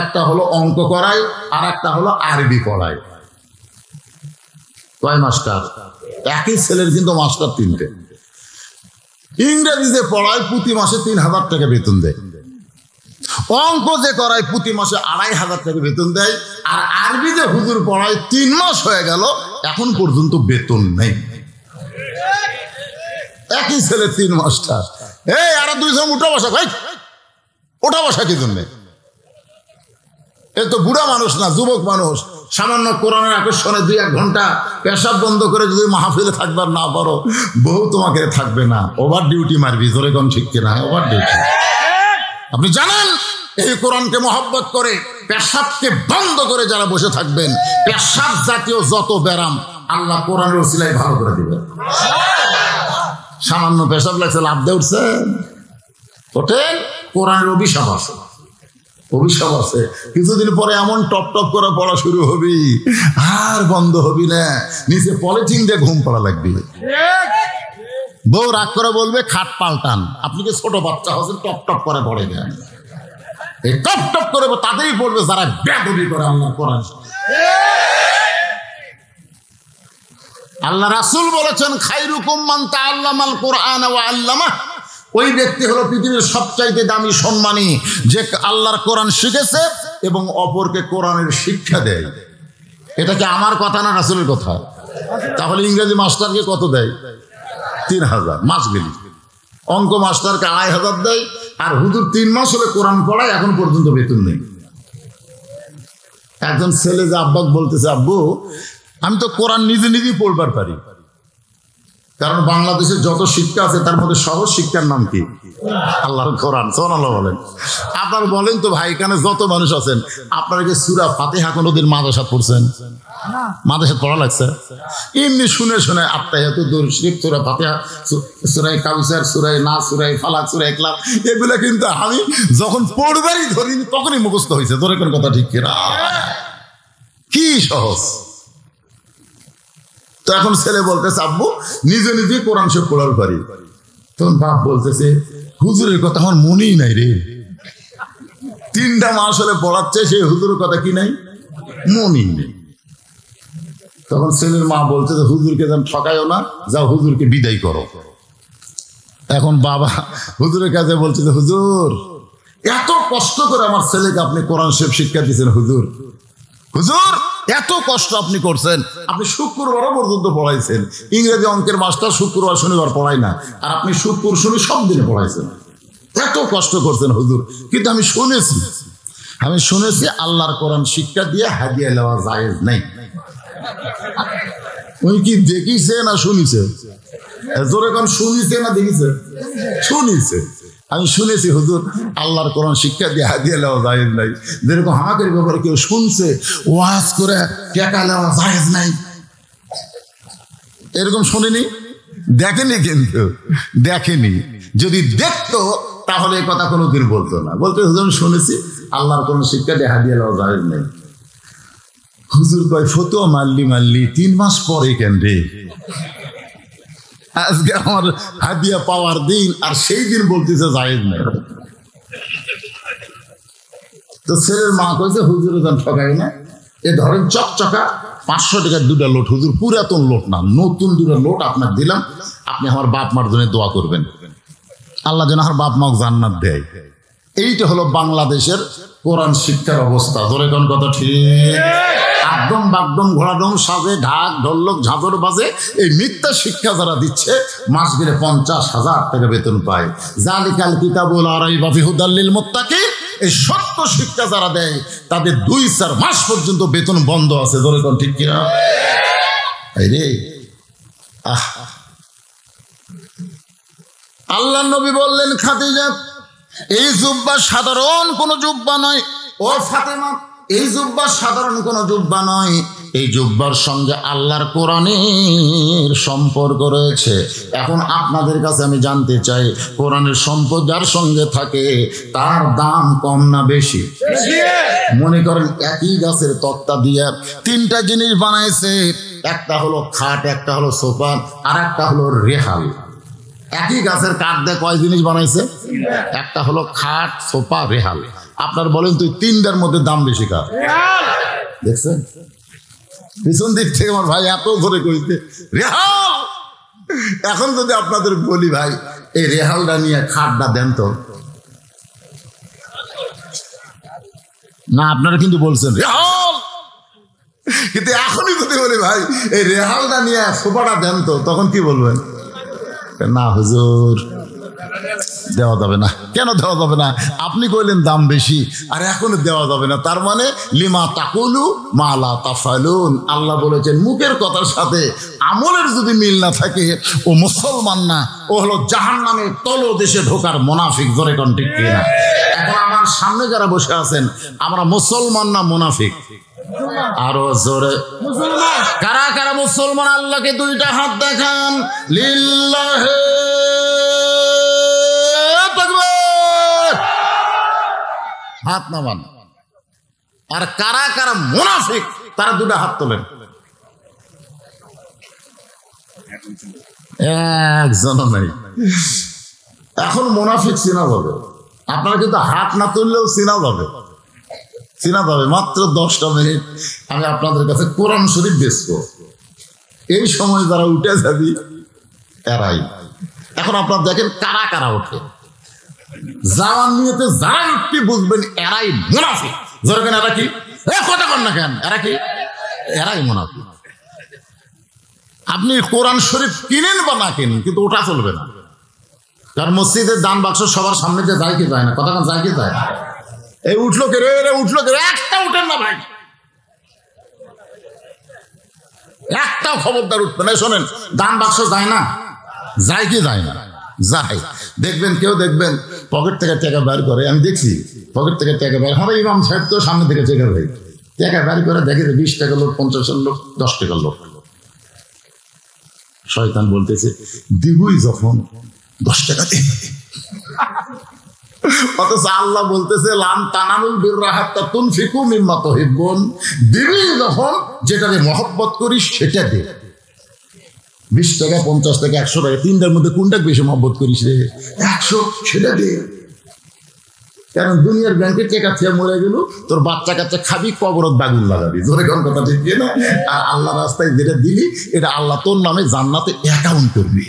একটা হলো অঙ্ক করায়, আর একটা হলো আরবি পড়ায়। কয় মাস্টার? একই ছেলের কিন্তু মাস্টার তিনটে। ইংরেজি যে পড়ায় প্রতি মাসে 3,000 টাকা বেতন দেয়, অঙ্ক যে করায় প্রতি মাসে 2,500 টাকা বেতন দেয়, আর আরবি যে হুজুর পড়ায় 3 মাস হয়ে গেল এখন পর্যন্ত বেতন নেই। একই ছেলে 3 মাস্টার। এই আর 2জন উঠা বসা, ভাই ওঠা বসা কি জন্য? এ তো বুড়া মানুষ না, যুবক মানুষ। সামান্য কোরআনের আকর্ষণে 2-1 ঘন্টা পেশাব বন্ধ করে যদি মাহফিলে থাকবার না পারো, বউ তোমাকে থাকবে না, ওভার ডিউটি মারবি। জোরে কোন ঠিক কিনা? Over duty. আপনি জানেন, এই কোরআনকে মহব্বত করে পেশাবকে বন্ধ করে যারা বসে থাকবেন, পেশাব জাতীয় যত ব্যারাম আল্লাহ কোরআনের ওসিলায় ভালো করে দিবেন। সামান্য পেশাব লাগছে, লাভ দিয়ে উঠছেন, ওঠেন, কোরআনের অভিশাপ আছে, অভিশাপ আছে। কিছুদিন পরে এমন টপ টপ করে পড়া শুরু হবি, আর বন্ধ হবি না, নিচে পলিথিন দিয়ে ঘুম পড়া লাগবে। বউ রাগ করে বলবে, খাট পাল্টান। আপনি কি ছোট বাচ্চা হচ্ছেন, টপ টপ করে পড়ে যান। এই টপ টপ করে তাদেরই পড়বে যারা বেয়াদবি করে আল্লাহ কোরআন। আল্লাহ রাসূল বলেছেন, খায়রুকুম মান তাআল্লামাল কুরআন ওয়া আল্লামাহ। ওই ব্যক্তি হলো পৃথিবীর সবচাইতে দামি, সম্মানী, যে আল্লাহর কোরআন শিখেছে এবং অপরকে কোরআনের শিক্ষা দেয়। এটা কি আমার কথা না রাসূলের কথা? তাহলে ইংরেজি মাস্টারকে কত দেয়? 3,000 মাস গেলি। অঙ্ক মাস্টারকে 2,500 দেয়, আর হুজুর 3 মাস হলে কোরআন পড়ায়, এখন পর্যন্ত বেতন নেই। একজন ছেলে যে আব্বাকে বলতেছে, আব্বু, আমি তো কোরআন নিজে নিজেই পড়বার পারি, কারণ বাংলাদেশে যত শিক্ষা আছে তার মধ্যে সহজ শিক্ষার নাম কি? আল্লাহর কোরআন। সুবহানাল্লাহ বলেন। আপনার বলেন তো ভাই, এখানে যত মানুষ আছেন, আপনারা কি সূরা ফাতিহা কোনোদিন মাদ্রাসা পড়ছেন? মাদ্রাসা পড়া লাগছে? এমনি শুনে শুনে আত্তাহিয়াতু, দুরূদ শরীফ, সূরা ফাতিহা, সূরা কাউসার, সূরা নাস, সূরা ফালাক, সূরা ইখলাস, এগুলা কিন্তু আমি যখন পড়বারই ধরিনি তখনই মুখস্থ হয়েছে। ধরে কোন কথা ঠিক কিনা? কি সহজ। তো এখন ছেলে বলতেছে, আব্বু, নিজে নিজে কোরআন শরীফ পড়ার পারি। তখন বাপ বলতেছে, হুজুরের কথা আমার মনেই নাই রে। 3টা মাস হলে পড়াচ্ছে, সেই হুজুরের কথা কি নাই? মনেই নেই। তখন ছেলের মা বলতেছে, হুজুরকে যেন ঠকায়ও না, যাও হুজুরকে বিদায় করো। এখন বাবা হুজুরের কাছে বলছে, হুজুর, এত কষ্ট করে আমার ছেলেকে আপনি কোরআন শরীফ শিক্ষা দিচ্ছেন, হুজুর, হুজুর, এত কষ্ট আপনি করছেন, আপনি শুক্রবারও পর্যন্ত পড়াইছেন। ইংরেজি অঙ্কের মাস্টার শুক্রবার শনিবার পড়াই না, আর আপনি শুক্র শনি সব দিনে পড়াইছেন। এত কষ্ট করছেন হুজুর, কিন্তু আমি শুনেছি আল্লাহর কোরআন শিক্ষা দিয়ে হাদিয়া নেওয়া জায়েজ নাই। উনি কি দেখিছে না শুনিছে? জোরে কোন শুনিছে না দেখিছে? শুনিছে। আমি শুনেছি হুজুর আল্লাহর কোরআন শিক্ষা দিয়ে হাদিয়া নেওয়া জায়েজ নাই, যেরকম আমাকে ব্যাপারে কেউ শুনছে ওয়াজ করে টাকা নেওয়া জায়েজ নাই, এরকম শুনিনি, দেখেনি, কিন্তু দেখেনি। যদি দেখতো তাহলে এই কথা কোনোদিন বলতো না, বলতে হুজুর শুনেছি আল্লাহর কোরআন শিক্ষা দিয়ে হাদিয়া নেওয়া জায়েজ নাই। হুজুর কয় ফতুয়া মারলি 3 মাস পরে কেন রে, আজকে আমার হাদিয়া পাওয়ার দিন আর সেই দিন বলতেছে জায়েজ নাই। তো ছেলের মা কইছে হুজুর ওজন ঠকাই না, এ ধরেন চকচকা 500 টাকার 2টা লোট, হুজুর পুরাতন লোট না, নতুন 2টা লোট আপনার দিলাম, আপনি আমার বাপ মার জন্য দোয়া করবেন, আল্লাহ যেন আমার বাপ মাকে জান্নাত দেয়। এইটা হলো বাংলাদেশের কোরআন শিক্ষার অবস্থা। ধরে কোন কথা ঠিক? একদম বাগদম ঘোড়াদম সাজে, ঢাক ঢোলক ঝাঁঝর বাজে, এই মিথ্যা শিক্ষা যারা দিচ্ছে মাস গেলে 50,000 টাকা বেতন পায়। জালিকাল কিতাবুল লা রাইবা ফিহি হুদাল লিল মুত্তাকিন, এই সত্য শিক্ষা যারা দেয় তাদের 2-4 মাস পর্যন্ত বেতন বন্ধ আছে। ধরে কোন ঠিক কিনা? এই রে আল্লাহ নবী বললেন, খাদিজা এই জুব্বা সাধারণ কোন জুব্বা নয়, ও ফাতেমা এই জুব্বা সাধারণ কোন জুব্বা নয়, এই জুব্বার সঙ্গে আল্লাহর কোরআনের সম্পর্ক রয়েছে। এখন আপনাদের কাছে আমি জানতে চাই, কোরআনের সম্পর্ক যার সঙ্গে থাকে তার দাম কম না বেশি? মনে করেন একই গাছের তক্তা দিয়ে 3টা জিনিস বানাইছে, একটা হলো খাট, একটা হলো সোফা, আর একটা হলো রেহাল। একই গাছের কাঠ দিয়ে কয় জিনিস বানাইছে? একটা হলো খাট, সোফা, রেহাল। আপনার বলেন তুই 3টার মধ্যে দাম বেশি কার? দেখছেন পিছন দিক থেকে আমার ভাই এত ধরে কইতে রেহাল। এখন যদি আপনাদের বলি ভাই এই রেহালটা নিয়ে খাটটা দেন তো না, আপনারা কিন্তু বলছেন রেহাল, কিন্তু এখনই যদি বলি ভাই এই রেহালটা নিয়ে সোফাটা দেন তো, তখন কি বলবেন? না হুজুর দেওয়া যাবে না। কেন দেওয়া যাবে না? আপনি কইলেন দাম বেশি আর এখনো দেওয়া যাবে না, তার মানে লিমা তাকুলু মা লা তাফালুন। আল্লাহ বলেছেন মুখের কথার সাথে আমলের যদি মিল না থাকে ও মুসলমান না, ও হলো জাহান্নামের তলদেশে ঢোকার মুনাফিক। ধরে কোন ঠিক কিনা? এখন আমার সামনে যারা বসে আছেন আমরা মুসলমান না মুনাফিক? আরো জোরে কারা কারা মুসলমান? আল্লাহকে 2টা হাত দেখান, লিল্লাহি তাকবীর, হাত নামান। আর কারা কারা মুনাফিক তারা 2টা হাত তোলেন। একজনও নাই। এখন মুনাফিক চিনা যাবে, আপনারা কিন্তু হাত না তুললেও চিনা যাবে, চিনা যাবে। মাত্র 10টা মিনিট আমি আপনাদের কাছে কোরআন শরীফ বেচবো, এই সময় যারা উঠে যাবি এরাই। এখন আপনারা দেখেন কারা কারা ওঠে, যাওয়ার নিয়েতে যারা উঠতে বুঝবেন এরাই মুনাফিক। ধরেন এরা কি কথা কন না কেন? এরা কি? এরাই মুনাফিক। আপনি কোরআন শরীফ কিনেন বা না কিনেন, কিন্তু ওটা চলবে না। কারণ মসজিদের দান বাক্স সবার সামনে যে যায় কি যায় না? কথা যায় কি যায়? এই উঠলো কে রে, উঠলো কে রে? একটা উঠেন না ভাই, একটাও খবরদার উঠবে না। শোনেন দান বাক্স যায় না, যায় কি যায় না? যায়। দেখবেন কেউ দেখবেন পকেট থেকে টাকা বের করে, আমি দেখছি পকেট থেকে টাকা বের, হবে ইমাম সাহেব তো সামনে থেকে টাকা ভাই টাকা বের করে দেখে 20 টাকা লোক, 50 লোক, 10 টাকার লোক। শয়তান বলতেছে দিবই যখন 10 টাকা দিই, অথচ আল্লাহ বলতেছে লান তানালুল বিররা হাত্তা তুনফিকু মিম্মা তুহিব্বুন, দিবি যখন যেটাকে মহব্বত করিস সেটা দে। 20 টাকা, 50 টাকা, 100 টাকা, 3টার মধ্যে কোনটা বেশি মহব্বত করিস রে? 100, সেটা দে। কারণ দুনিয়ার ব্যাংকের টাকা থেকে মরে গেল, তোর বাচ্চা কাচ্চা খাবি, কবরত বাগুন লাগাবি। ধরে কোন কথা ঠিক না? আর আল্লাহ রাস্তায় যেটা দিলি এটা আল্লাহ তোর নামে জান্নাতে অ্যাকাউন্ট করবি।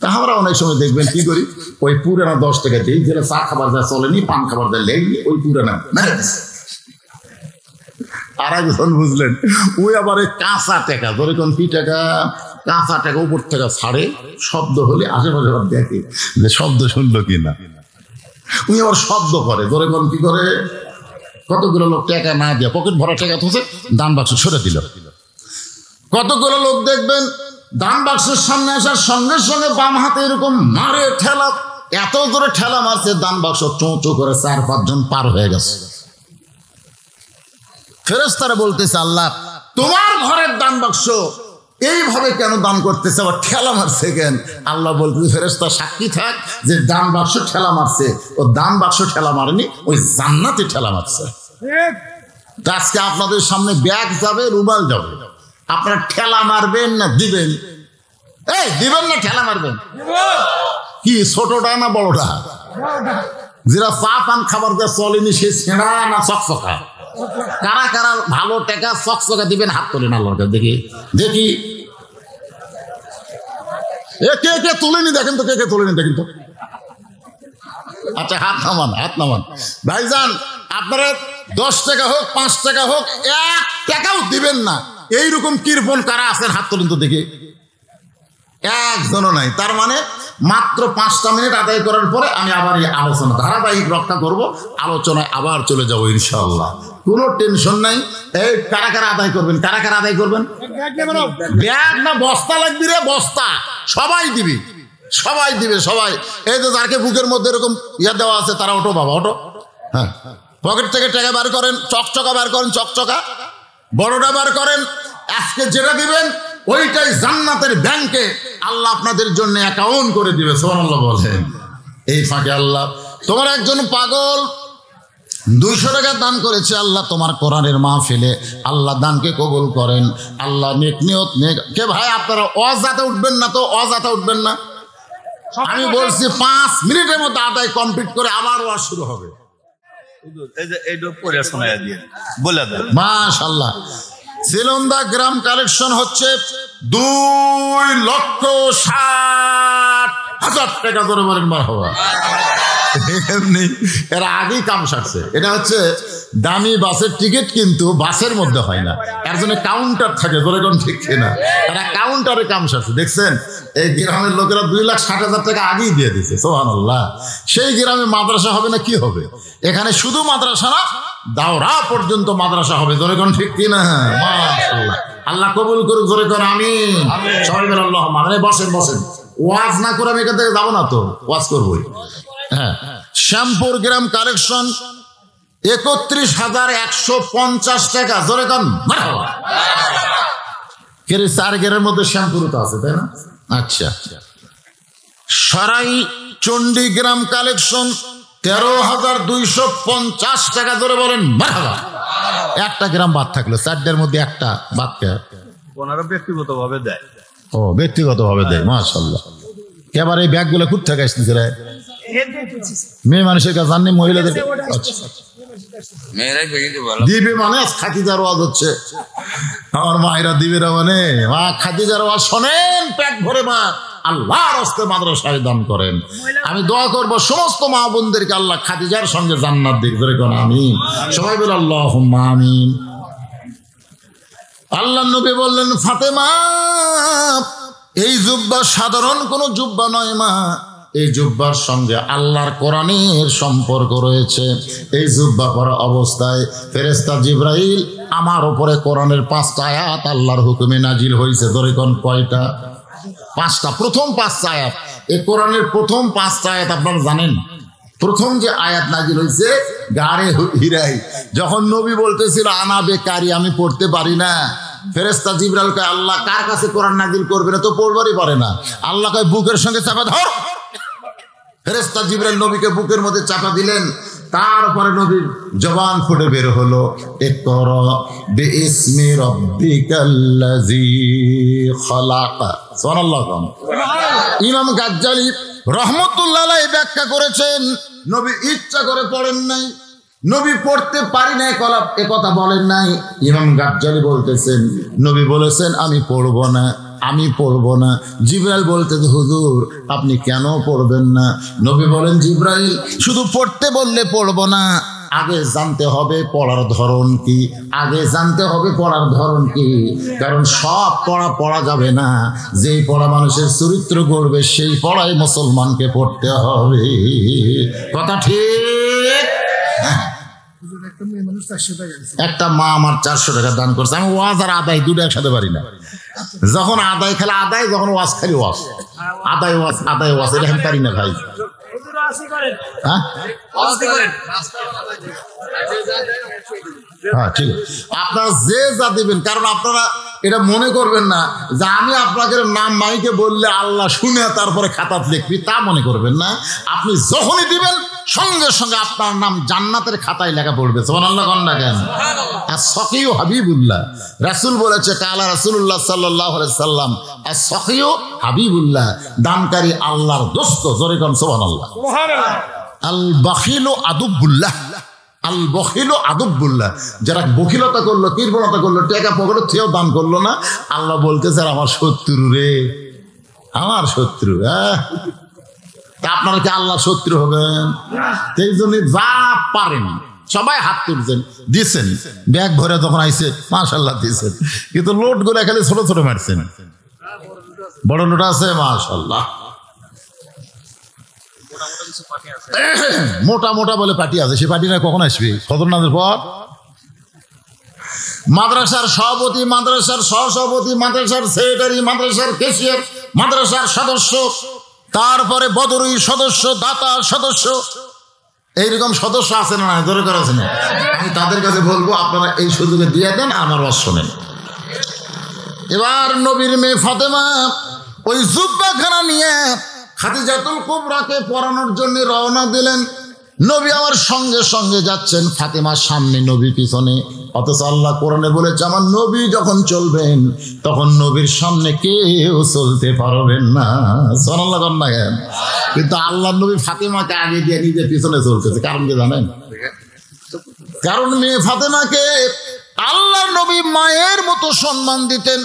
তা আমরা অনেক সময় দেখবেন কি করি, ওই পুরানা 10 টাকা দিই, যেটা চা খাবার যা চলেনি, পান খাবার যা লেগে, ওই পুরানা মেরে দিচ্ছে। আর একজন বুঝলেন ওই আবার কাঁচা টাকা, ধরে কোন কি টাকা? কাঁচা টাকা উপর টাকা ছাড়ে, শব্দ হলে আশেপাশে দেখে যে শব্দ শুনলো কিনা। উনি আবার শব্দ করে, ধরে কোন কি করে? কতগুলো লোক টাকা না দিয়ে পকেট ভরা টাকা থুছে দান বাক্স সরে দিল। কতগুলো লোক দেখবেন দান বাক্সের সামনে আসার সঙ্গে সঙ্গে বাম হাতে এরকম মারে ঠেলা, এত জোরে ঠেলা মারছে দান বাক্স চোঁ চোঁ করে 4-5 জন পার হয়ে গেছে। ফেরেশতারা বলতেছে আল্লাহ তোমার ঘরের দান বাক্স এইভাবে কেন দান করতেছে, আবার ঠেলা মারছে কেন? আল্লাহ বলতেছে ফেরেশতা সাক্ষী থাক যে দান বাক্স ঠেলা মারছে, ও দান বাক্স ঠেলা মারেনি, ওই জান্নাতে ঠেলা মারছে। আজকে আপনাদের সামনে ব্যাগ যাবে, রুমাল যাবে, আপনারা ঠেলা মারবেন না দিবেন? এই দিবেন না ঠেলা মারবেন? কি ছোটটা না বড়টা? যেটা চা পান খাবার দিয়ে চলেনি সে ছেঁড়া না চকচকা? কারা কারা ভালো টাকা চকচকা দিবেন হাত তোলেন আল্লাহর কাছে দেখি দেখি। কে কে তোলেনি দেখেন তো, কে কে তোলেনি দেখেন তো। আচ্ছা হাত নামান, হাত নামান। ভাইজান আপনারা 10 টাকা হোক 5 টাকা হোক 1 টাকাও দিবেন না, এইরকম কৃপণ কারা আছেন হাত তোলেন তো দেখি। একজনও নাই। তার মানে মাত্র 5টা মিনিট আদায় করার পরে আমি আবার এই আলোচনা ধারাবাহিক রক্ষা করব, আলোচনায় আবার চলে যাবো ইনশাআল্লাহ, কোনো টেনশন নাই। এই কারা কারা আদায় করবেন, কারা কারা আদায় করবেন? ব্যাগ না বস্তা লাগবে রে, বস্তা সবাই দিবি, সবাই দিবে সবাই। এই তো যাকে বুকের মধ্যে এরকম ইয়া দেওয়া আছে তারা ওঠো বাবা ওঠো। হ্যাঁ পকেট থেকে টাকা বার করেন, চকচকা বার করেন, চকচকা বড়টা বার করেন। আজকে যেটা দিবেন ওইটাই জান্নাতের ব্যাংকে আল্লাহ আপনাদের জন্য অ্যাকাউন্ট করে দিবে। সুবহানাল্লাহ বলেন। এই ফাঁকে আল্লাহ তোমার একজন পাগল 200 টাকা দান করেছে, আল্লাহ তোমার কোরআনের মাহফিলে আল্লাহ দানকে কবুল করেন। আল্লাহ নেক নিয়ত নেক। কে ভাই আপনারা অজাতে উঠবেন না তো, অজাতে উঠবেন না। আমি বলছি 5 মিনিটের মধ্যে আদায় কমপ্লিট করে আবার ওয়াজ শুরু হবে। মাশাআল্লাহ। সিলন্দা গ্রাম কালেকশন হচ্ছে 2,60,000 টাকা করে বলেন মারহাবা। এমনি এরা আগেই কাম সারছে। এটা হচ্ছে দামি বাসের টিকিট, কিন্তু বাসের মধ্যে হয় না, এর জন্য কাউন্টার থাকে, বলে কোন ঠিক না, এরা কাউন্টারে কাম সারছে। দেখছেন এই গ্রামের লোকেরা 2,60,000 টাকা আগেই দিয়ে দিচ্ছে। সুবহানাল্লাহ। সেই গ্রামে মাদ্রাসা হবে না কি হবে? এখানে শুধু মাদ্রাসা না, দাওরা পর্যন্ত মাদ্রাসা হবে, জোরে কোন ঠিক কিনা? মাশাআল্লাহ। আল্লাহ কবুল করুক, জোরে কোন আমিন। সবাই বলেন আল্লাহুম্মা। মানে বসেন বসেন, ওয়াজ না করে আমি এখান থেকে যাবো না তো, ওয়াজ করবোই। হ্যাঁ শ্যামপুর গ্রাম কালেকশন 31,150 টাকা, জোরে কোন মারহাবা। কেরে 4 গ্রামের মধ্যে শ্যামপুর তো আছে তাই না? আচ্ছা। সরাই চণ্ডীগ্রাম কালেকশন 13,250 টাকা, ধরে বলেন মারহাবা। একটা গ্রাম বাদ থাকলো, 4টার মধ্যে একটা বাদ কে? ওনারা ব্যক্তিগত ভাবে দেয়। ও ব্যক্তিগত ভাবে দেয়, মাশাআল্লাহ। এবার এই ব্যাগগুলো কোথা থেকে আসতেছে রে? মেয়ে মানুষের কাছে জাননি, মহিলাদের দিবে মানে খাদিজার ওয়াজ হচ্ছে, আমার মায়েরা দিবে না মানে মা খাদিজার ওয়াজ শোনেন পেট ভরে। মা আল্লাহর হস্তে মাদ্রাসায় দান করেন। আমি দোয়া করব সমস্ত মা বোনদেরকে আল্লাহ খাদিজার সঙ্গে জান্নাত দিক, ধরে কোন আমিন। সবাই বলে আল্লাহুম্মা আমিন। আল্লাহ নবী বললেন ফাতেমা এই জুব্বা সাধারণ কোন জুব্বা নয় মা, এই জুব্বার সঙ্গে আল্লাহর কোরআনের সম্পর্ক রয়েছে। এই জুব্বা পরা অবস্থায় ফেরেশতা জিবরাইল আমার উপরে কোরআনের 5টা আয়াত আল্লাহর হুকুমে নাজিল হয়েছে। ধরে কোন কয়টা? 5টা। প্রথম 5টা আয়াত, এই কোরআনের প্রথম 5টা আয়াত আপনারা জানেন। প্রথম যে আয়াত নাজিল হয়েছে গারে হিরাই, যখন নবী বলতেছিল আনা বেকারি, আমি পড়তে পারি না। ফেরেশতা জিবরাইল কয় আল্লাহ কার কাছে কোরআন নাজিল করবে না, তো পড়বারই পারে না। আল্লাহ কয় বুকের সঙ্গে চাপা ধর। ফেরেশতা জিবরাইল নবীকে বুকের মধ্যে চাপা দিলেন, তারপরে নবীর জবান ফুটে বের হলো ইকরা বিইসমি রাব্বিকাল্লাযী খালাক। সুবহানাল্লাহ। ইমাম গাজ্জালী রহমতুল্লাহ আলাইহি ব্যাখ্যা করেছেন নবী ইচ্ছা করে পড়েন নাই, নবী পড়তে পারি না এ কথা বলেন নাই। ইমাম গাজ্জালী বলতেছেন নবী বলেছেন আমি পড়বো না, আমি পড়বো না। জিবরাইল বলতেন হুজুর আপনি কেন পড়বেন না? নবী বলেন জিবরাইল শুধু পড়তে বললে পড়বো না, আগে জানতে হবে পড়ার ধরন কি, আগে জানতে হবে পড়ার ধরন কি। কারণ সব পড়া পড়া যাবে না, যেই পড়া মানুষের চরিত্র গড়বে সেই পড়াই মুসলমানকে পড়তে হবে। কথা ঠিক? একটা মা আমার 400 টাকা দান করছে। আমি ওয়াজ আর আদায় দুটো একসাথে পারি না। যখন আদায় খেলে আদায়, যখন ওয়াজ খালি ওয়াজ, আদায় ওয়াজ আদায় ওয়াজ, এটা আমি পারি না ভাই। হ্যাঁ ঠিক আছে, আপনারা যে যা দিবেন, কারণ আপনারা এটা মনে করবেন না যে আমি আপনাকে নাম মাইকে বললে আল্লাহ শুনে তারপরে খাতাত লিখবি, তা মনে করবেন না। আপনি যখনই দিবেন সঙ্গে সঙ্গে আপনার নাম জান্নাতের খাতায় লেখা পড়বে। সুবহানাল্লাহ কোন না কেন? as-saqiyu হাবিবুল্লাহ, রাসূল বলেছে কালা রাসূলুল্লাহ সাল্লাল্লাহু আলাইহি সাল্লাম as-saqiyu হাবিবুল্লাহ, দানকারী আল্লাহর দোস্ত। জোরে কোন সুবহানাল্লাহ। আল-বাখিলু আদুবুল্লাহ, আল বখিল আদুবুল্লাহ, যারা বখিলতা করলো, কৃপণতা করলো, টাকা পকেটে থেকেও দান করলো না, আল্লাহ বলতেছে আমার শত্রু রে, আমার শত্রু। তা আপনারা কি আল্লাহ শত্রু হবেন? সেই জন্য যা পারেন সবাই হাত তুলছেন, দিচ্ছেন, ব্যাগ ভরে যখন আইছে মাশাআল্লাহ দিচ্ছেন, কিন্তু লোড করে খালি ছোট ছোট মারছেন। বড় লোট আছে মাশাআল্লাহ, মোটা মোটা বলে পার্টি আছে, সে পার্টিটা কখন আসবে? খতরনাথের পর। মাদ্রাসার সভাপতি, মাদ্রাসার সহসভাপতি, মাদ্রাসার সেক্রেটারি, মাদ্রাসার ক্যাশিয়ার, মাদ্রাসার সদস্য, তারপরে বদরুই সদস্য, দাতা সদস্য, এইরকম সদস্য আছে না? ধরে করা আছে না? আমি তাদের কাছে বলবো আপনারা এই সুযোগে দিয়ে দেন, আমার ওয়াজ শোনেন। এবার নবীর মেয়ে ফাতেমা ওই জুব্বাখানা নিয়ে খাদিজাতুল কুবরাকে পরানোর জন্য রওনা দিলেন। নবী আমার সঙ্গে সঙ্গে যাচ্ছেন, ফাতেমার সামনে, নবী পিছনে। অথচ আল্লাহ কোরআনে বলেছে আমার নবী যখন চলবেন তখন নবীর সামনে কেউ চলতে পারবেন না। সুবহানাল্লাহ না কেন? কিন্তু আল্লাহ নবী ফাতেমাকে আগে দিয়ে নিজে পিছনে চলতেছে। কারণ কি জানেন? কারণ মেয়ে ফাতেমাকে আল্লাহ নবী মায়ের মতো সম্মান দিতেন,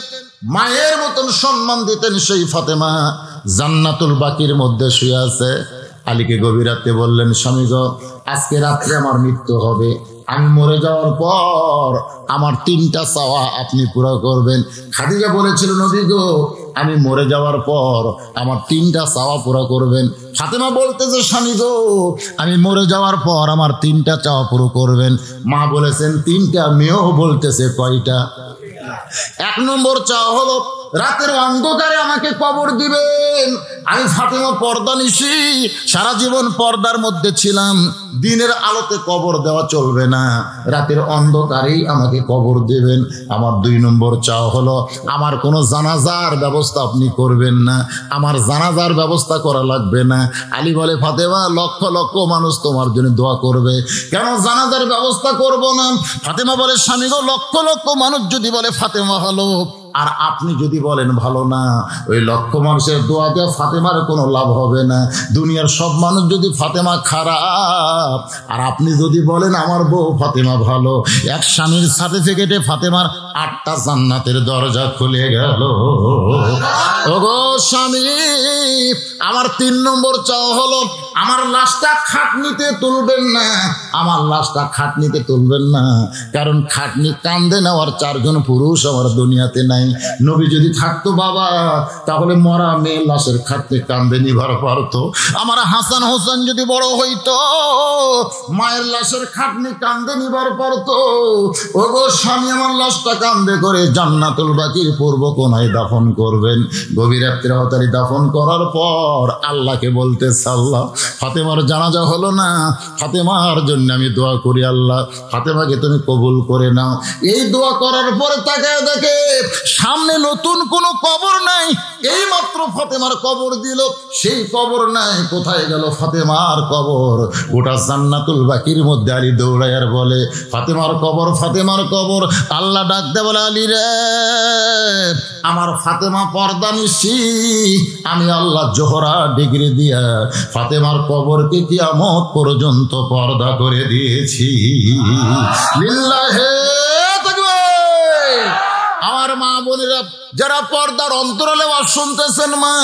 মায়ের মতন সম্মান দিতেন। সেই ফাতেমা জান্নাতুল বাকির মধ্যে শুয়ে আছে। আলীকে গভীর রাতে বললেন, স্বামী গো, আজকে রাত্রে আমার মৃত্যু হবে, আমি মরে যাওয়ার পর আমার 3টা চাওয়া আপনি পুরো করবেন। খাদিজা বলেছিল, নবী গো, আমি মরে যাওয়ার পর আমার 3টা চাওয়া পুরো করবেন। ফাতেমা বলতেছে, স্বামী গো, আমি মরে যাওয়ার পর আমার 3টা চাওয়া পুরো করবেন। মা বলেছেন 3টা, মেয়েও বলতেছে কয়টা? 1 নম্বর চাওয়া হলো রাতের অন্ধকারে আমাকে কবর দিবেন। আমি ফাতেমা পর্দানিশী, সারা জীবন পর্দার মধ্যে ছিলাম, দিনের আলোতে কবর দেওয়া চলবে না, রাতের অন্ধকারেই আমাকে কবর দিবেন। আমার 2 নম্বর চাওয়া হলো আমার কোনো জানাজার ব্যবস্থা আপনি করবেন না, আমার জানাজার ব্যবস্থা করা লাগবে না। আলী বলে, ফাতেমা, লক্ষ লক্ষ মানুষ তোমার জন্য দোয়া করবে, কেন জানাজার ব্যবস্থা করব না? ফাতেমা বলে, স্বামী গো, লক্ষ লক্ষ মানুষ যদি বলে ফাতেমা ভালো, আর আপনি যদি বলেন ভালো না, ওই লক্ষ মানুষের দোয়া দিয়ে ফাতেমার কোনো লাভ হবে না। দুনিয়ার সব মানুষ যদি ফাতেমা খারাপ, আর আপনি যদি বলেন আমার বউ ফাতেমা ভালো, এক স্বামীর সার্টিফিকেটে ফাতেমার 8টা জান্নাতের দরজা খুলে গেল। ওগো স্বামী, আমার 3 নম্বর চাওয়া হলো আমার লাশটা খাটনিতে তুলবেন না, আমার লাশটা খাটনিতে তুলবেন না, কারণ খাটনি কান্দে নেওয়ার 4 জন পুরুষ আমার দুনিয়াতে নাই। নবী যদি থাকতো বাবা, তাহলে মরা মেয়ে লাশের খাটনি কান্দে নিবার পারতো। আমার হাসান হোসেন যদি বড় হইতো, মায়ের লাশের খাটনি কান্দে নিবার পারতো। ওগো স্বামী, আমার লাশটা কান্দে করে জান্নাতুল বাকির পূর্ব কোনায় দাফন করবেন। গভীর রাত্রে হতারি দাফন করার পর আল্লাহকে বলতেছে, আল্লাহ, ফাতেমার জানাজা হলো না, ফাতেমার জন্য আমি দোয়া করি, আল্লাহ ফাতেমাকে তুমি কবুল করে নাও। এই দোয়া করার পরে তাকায় দেখে সামনে নতুন কোনো কবর নাই, এই মাত্র ফাতেমার কবর দিল, সেই কবর নাই। কোথায় গেল ফাতেমার কবর? গোটা জান্নাতুল বাকির মধ্যে আলী দৌড়াইয়ার বলে, ফাতেমার কবর, ফাতেমার কবর। আল্লাহ ডাক দে বলে, আলী রে, আমার ফাতেমা পর্দানিশী, আমি আল্লাহ জোহরা ডিগ্রি দিয়া ফাতেমার কবরকে কিয়ামত পর্যন্ত পর্দা করে দিয়েছি। লিল্লাহে তাকবীর। আমার মা বোনেরা যারা পর্দার অন্তরালে ওয়াজ শুনতেছেন, মা,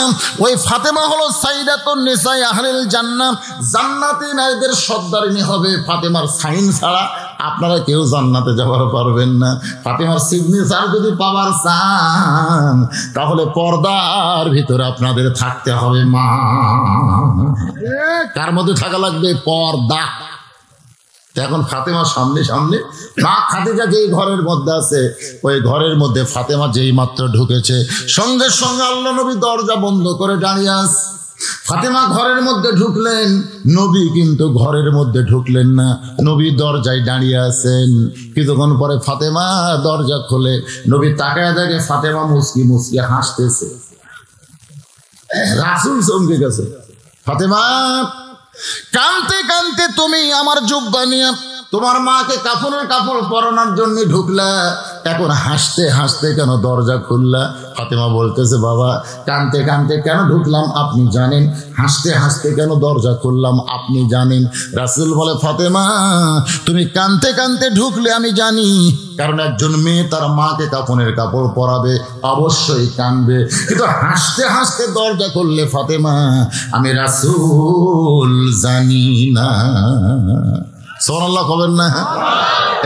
ওই ফাতেমা হলো সাইয়্যিদাতুন নিসাই আহলিল জান্নাহ, জান্নাতি নারীদের সর্দারিনী হবে। ফাতেমার সাইন ছাড়া আপনারা কেউ জান্নাতে যাবার পারবেন না। ফাতেমার সিগনেচার যদি পাওয়ার চান, তাহলে পর্দার ভিতরে আপনাদের থাকতে হবে। মা, কার মধ্যে থাকা লাগবে? পর্দা। এখন ফাতেমার সামনে সামনে মা খাদিজা যেই ঘরের মধ্যে আছে, ওই ঘরের মধ্যে ফাতেমা যেই মাত্র ঢুকেছে, সঙ্গে সঙ্গে আল্লাহ নবী দরজা বন্ধ করে দাঁড়িয়ে আছে। ফাতেমা ঘরের মধ্যে ঢুকলেন, নবী কিন্তু ঘরের মধ্যে ঢুকলেন না, নবী দরজায় দাঁড়িয়ে আছেন। কিছুক্ষণ পরে ফাতেমা দরজা খোলে, নবী তাকায় দেখে ফাতেমা মুস্কি মুস্কি হাসতেছে। রাসূল চমকে গেছে, ফাতেমা কাঁদতে কাঁদতে তুমি আমার জুব্বা নিয়ে তোমার মাকে কাফনের কাপড় পরানোর জন্য ঢুকলা, এখন হাসতে হাসতে কেন দরজা খুললা? ফাতেমা বলতেছে, বাবা কাঁদতে কাঁদতে কেন ঢুকলাম আপনি জানেন, হাসতে হাসতে কেন দরজা খুললাম আপনি জানেন। রাসূল বলে, ফাতেমা তুমি কাঁদতে কাঁদতে ঢুকলে আমি জানি, কারণ একজন মেয়ে তার মাকে কাফনের কাপড় পরাবে অবশ্যই কাঁদবে, কিন্তু হাসতে হাসতে দরজা খুললে ফাতেমা আমি রাসূল জানি না। সুবহানাল্লাহ কবেন না?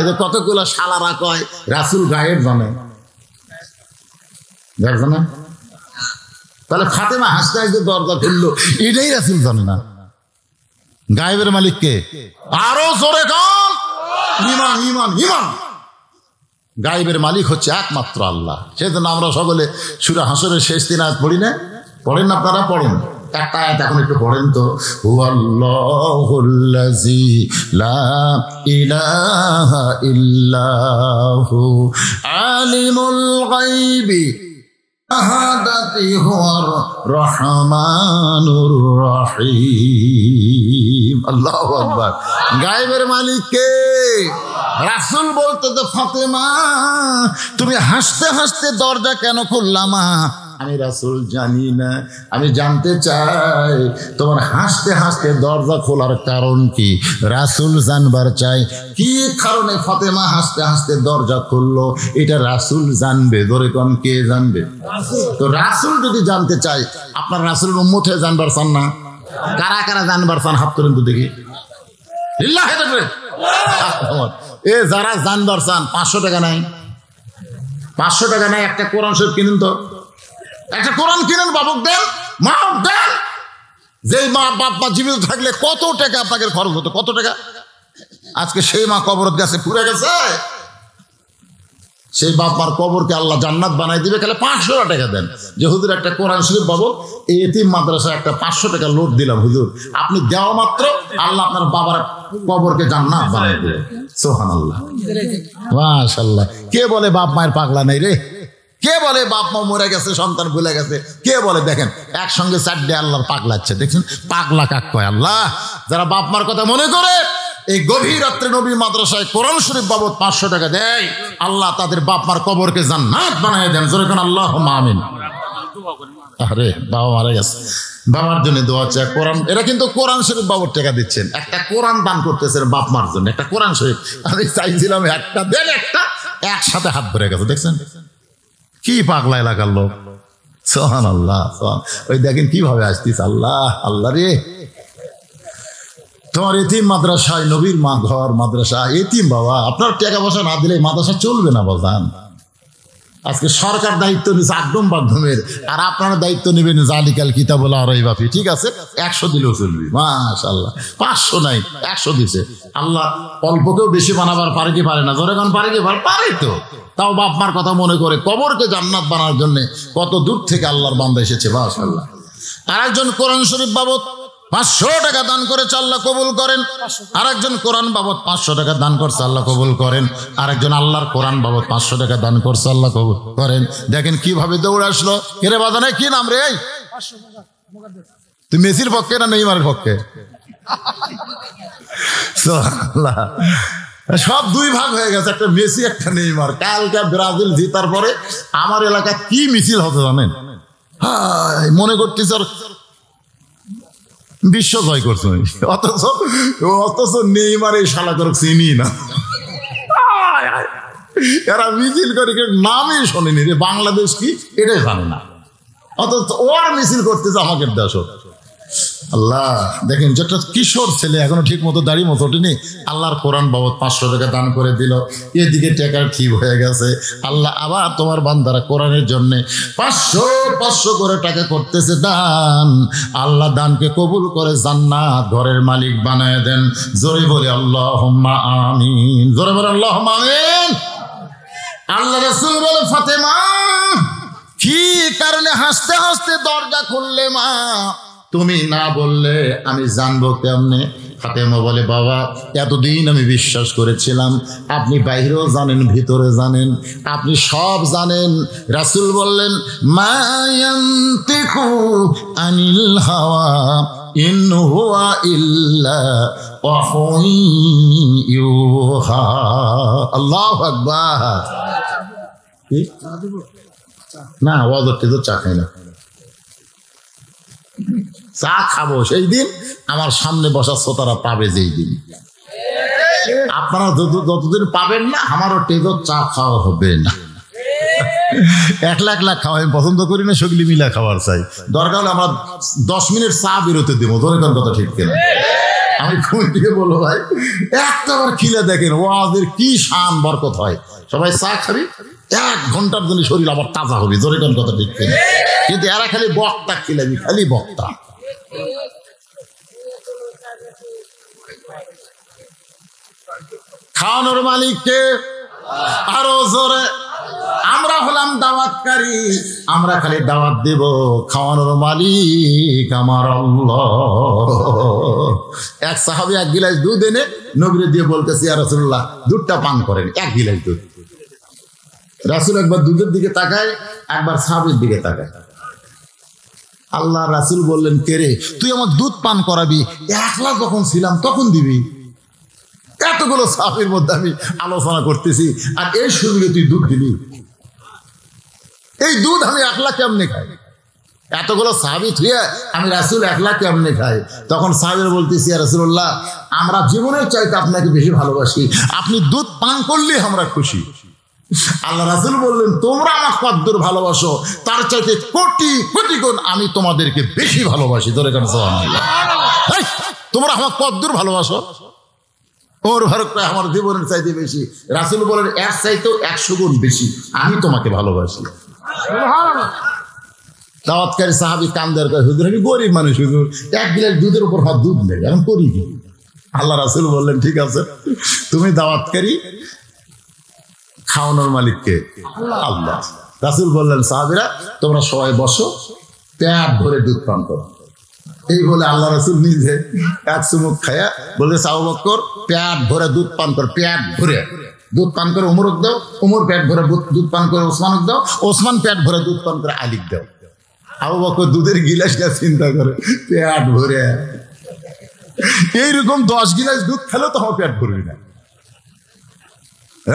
এদের কতগুলো শালারা কয় রাসূল গায়েব জানে, জানে। তাহলে ফাতেমা হাসতে হাসতে দরজা খুললো, এটাই রাসূল জানে না। গায়েবের মালিক কে? আরো জোরে কান, ঈমান ঈমান ঈমান। গায়েবের মালিক হচ্ছে একমাত্র আল্লাহ। সেজন্য আমরা সকলে সূরা হাসরের শেষ 3 আয়াত পড়ি না? পড়েন না আপনারা? পড়েন একটা আয়াত এখন একটু পড়েন তো। হুয়াল্লাহুল্লাযী লা ইলাহা ইল্লাহু আলিমুল গায়বি শাহাদাতি হুয়ার রহমানুর রহিম। আল্লাহু আকবার। গায়েবের মালিক কে? রাসূল বলতে তো, ফাতেমা তুমি হাসতে হাসতে দরজা কেন খুললা মা? আমি রাসূল জানি না, আমি জানতে চাই তোমার হাসতে হাসতে দরজা খোলার কারণ কি? রাসূল জানবার চাই কি কারণে ফাতেমা হাসতে হাসতে দরজা খুললো, এটা রাসূল জানবে। ধরে কোন কে জানবে? তো রাসূল যদি জানতে চাই, আপনার রাসূলের উম্মত হয়ে জানবার চান না? কারা কারা জানবার চান হাত তোলেন তো দেখি। লিল্লাহি তাকবীর। এ যারা জানবার চান 500 টাকা নাই, 500 টাকা নাই, একটা কোরআন শরীফ কিনুন তো, একটা কোরআন কিনেন, বাবুক দেন, মা দেন। যেই মা বাপ মা জীবিত থাকলে কত টাকা আপনাকে খরচ হতো, কত টাকা? আজকে সেই মা কবরত গেছে, পুড়ে গেছে। সেই বাপ মার কবরকে আল্লাহ জান্নাত বানাই দিবে, তাহলে 500 টাকা দেন যে হুজুর একটা কোরআন শরীফ বাবু এই এতিম মাদ্রাসায় একটা 500 টাকা লোড দিলাম হুজুর, আপনি দেওয়া মাত্র আল্লাহ আপনার বাবার কবরকে জান্নাত বানাই দিবে। সুবহানাল্লাহ, মাশাআল্লাহ। কে বলে বাপ মায়ের পাগলা নাই রে? কে বলে বাপ মা মরে গেছে, সন্তান ভুলে গেছে? কে বলে? দেখেন একসঙ্গে 4 আল্লাহর পাগলাচ্ছে, দেখছেন? পাগলা কাক কয় আল্লাহ। যারা বাপ মার কথা মনে করে এই গভীর রাত্রে নবীর মাদ্রাসায় কোরআন শরীফ বাবদ 500 টাকা দেয়, আল্লাহ তাদের বাপ মার কবরকে জান্নাত বানায় দেন। জোরে কোন আল্লাহুম্মা আমিন। আরে বাবা মারা গেছে, বাবার জন্য দোয়া চাই। কোরআন, এরা কিন্তু কোরআন শরীফ বাবদ টাকা দিচ্ছেন, একটা কোরআন দান করতেছেন বাপ মার জন্য, একটা কোরআন শরীফ। আমি চাইছিলাম একটা দেন, একটা একসাথে হাত ধরে গেছে। দেখছেন কি পাগলা এলাকার লোক। সুবহানাল্লাহ। ওই দেখেন কিভাবে আসতিস। আল্লাহ আল্লাহ রে, তোমার এতিম মাদ্রাসায়, নবীর মা ঘর মাদ্রাসা, এতিম বাবা, আপনার টাকা পয়সা না দিলে মাদ্রাসা চলবে না বাজান। আজকে সরকার দায়িত্ব নিচ্ছে আকদম বাধ্যমের, আর আপনারা দায়িত্ব নেবেন জালিকাল কিতাবুল রাইবাফি। ঠিক আছে, 100 দিলেও চলবে। মাশাআল্লাহ, 500 নাই 100 দিছে। আল্লাহ অল্পকেও বেশি বানাবার পারে কি পারে না? যখন পারে কি পারে তো। তাও বাপ মার কথা মনে করে কবরকে জান্নাত বানানোর জন্য কত দূর থেকে আল্লাহর বান্দা এসেছে। মাশাআল্লাহ। আরেকজন কোরআন শরীফ বাবদ 500 টাকা দান করেছে, আল্লাহ কবুল করেন। আরেকজন কোরআন বাবদ 500 টাকা দান করছে, আল্লাহ কবুল করেন। আরেকজন আল্লাহর কোরআন বাবদ 500 টাকা দান করছে, আল্লাহ কবুল করেন। দেখেন কিভাবে দৌড়ে আসলো। কেরে বাজানে কি নাম রে? তুই মেসির পক্ষে না নেইমারের পক্ষে? সব 2 ভাগ হয়ে গেছে, একটা মেসি একটা নেইমার। কালকে ব্রাজিল জিতার পরে আমার এলাকায় কি মিছিল হতে জানেন? মনে করতেছে বিশ্ব জয় করছে, অথচ নেইমার এই শালা করে চিনি না। এরা মিছিল করে নামই শোনেনি রে, বাংলাদেশ কি এটাই জানে না, অথচ ওর মিছিল করতেছে আমাকে দেশ। আল্লাহ দেখেন, যেটা কিশোর ছেলে এখনো ঠিক মতো দাঁড়িয়ে মতো ওঠেনি, আল্লাহর কোরআন বাবদ 500 টাকা দান করে দিল। এদিকে টাকা ঠিক হয়ে গেছে। আল্লাহ আবার তোমার বান্দারা কোরআনের জন্য 500 করে টাকা করতেছে দান। আল্লাহ দানকে কবুল করে জান্নাত ঘরের মালিক বানায় দেন। জোরে বলে আল্লাহুম্মা আমিন। জোরে বলে আল্লাহুম্মা আমিন। আল্লাহ রাসূল বলে, ফাতেমা কি কারণে হাসতে হাসতে দরজা খুললে মা? তুমি না বললে আমি জানবো কেমনে? ফাতেমা বলে, বাবা এতদিন আমি বিশ্বাস করেছিলাম আপনি বাইরেও জানেন ভিতরে জানেন, আপনি সব জানেন। রাসূল বললেন, মা ইয়ানতিকু আনিল হাওয়া ইন হুয়া ইল্লা ওয়াহুন ইউহা। আল্লাহু আকবার। কি না, ওয়াজতে তো চা খাই না, চা খাবো সেই দিন আমার সামনে বসা শ্রোতারা পাবে যেই দিন। আপনারা যতদিন পাবেন না আমারও টেজো চা খাওয়া হবে না। একলা একলা খাওয়া আমি পছন্দ করি না, সগলি মিলা খাওয়ার চাই। দরকার হলে আমরা 10 মিনিট চা বিরতি দেবো, দরকার কথা ঠিক কিনা? আমি কমিটিকে বলবো, ভাই একটাবার খিলে দেখেন ওয়াজের কি শান বরকত হয়। সবাই চা খাবি, 1 ঘন্টার জন্য শরীর আবার তাজা হবে, দরকার কথা ঠিক কিনা? কিন্তু এরা খালি বক্তা খিলাবি, খালি বক্তা। খাওয়ানোর মালিককে আরো জোরে। আমরা হলাম দাওয়াতকারী, আমরা খালি দাওয়াত দেব, খাওয়ানোর মালিক আমার আল্লাহ। এক সাহাবী 1 গিলাস দুধ এনে নবীরে দিয়ে বলতেছে, ইয়া রাসূলুল্লাহ দুধটা পান করেন, 1 গিলাস দুধ। রাসূল একবার দুধের দিকে তাকায়, একবার সাহাবীর দিকে তাকায়। আল্লাহ রাসূল বললেন, কে রে তুই আমার দুধ পান করাবি? একলা যখন ছিলাম তখন দিবি। এতগুলো সাহাবীর মধ্যে আমি আলোচনা করতেছি আর এই সুযোগে তুই দুধ দিবি? এই দুধ আমি একলা কেমনে খাই? এতগুলো সাহাবী থুয়ে আমি রাসূল একলা কেমনে খাই? তখন সাহাবীরা বলতেছি, ইয়া রাসূলুল্লাহ আমরা জীবনের চাইতে আপনাকে বেশি ভালোবাসি, আপনি দুধ পান করলে আমরা খুশি। আল্লাহ রাসূল বললেন, তোমরা আমাকে কতদূর ভালোবাসো তার চাইতে কোটি কোটি গুণ আমি তোমাদেরকে বেশি ভালোবাসি। ধরে কেন সুবহানাল্লাহ? তোমরা আমাকে কতদূর ভালোবাসো? ওর ভারত আমার জীবনের চাইতে বেশি। রাসূল বলেন, এর চাইতেও 100 গুণ বেশি আমি তোমাকে ভালোবাসি। দাওয়াতকারী সাহাবী কান্দার কয়, হুজুর আমি গরিব মানুষ, হুজুর 1 গিলাস দুধের উপর হাত দুধ নেই, এখন করি কি? আল্লাহ রাসূল বললেন, ঠিক আছে তুমি দাওয়াতকারী, খাওয়ানোর মালিককে আল্লাহ। রাসূল বললেন, সাহাবীরা তোমরা সবাই বসো, পেট ভরে দুধ পান করো। এই বলে আল্লাহ রাসূল নিজে 1 চুমুক খায়া বলে, আবু বকর পেট ভরে দুধ পান কর, পেট ভরে দুধ পান করে উমরক দাও, উমর পেট ভরে দুধ পান করে ওসমানক দাও, ওসমান পেট ভরে দুধ পান করে আলীক দাও। আবু বকর দুধের গিলাসটা চিন্তা করে পেট ভরে। এইরকম 10 গিলাস দুধ খেলেও তো আমার পেট ভরবি না।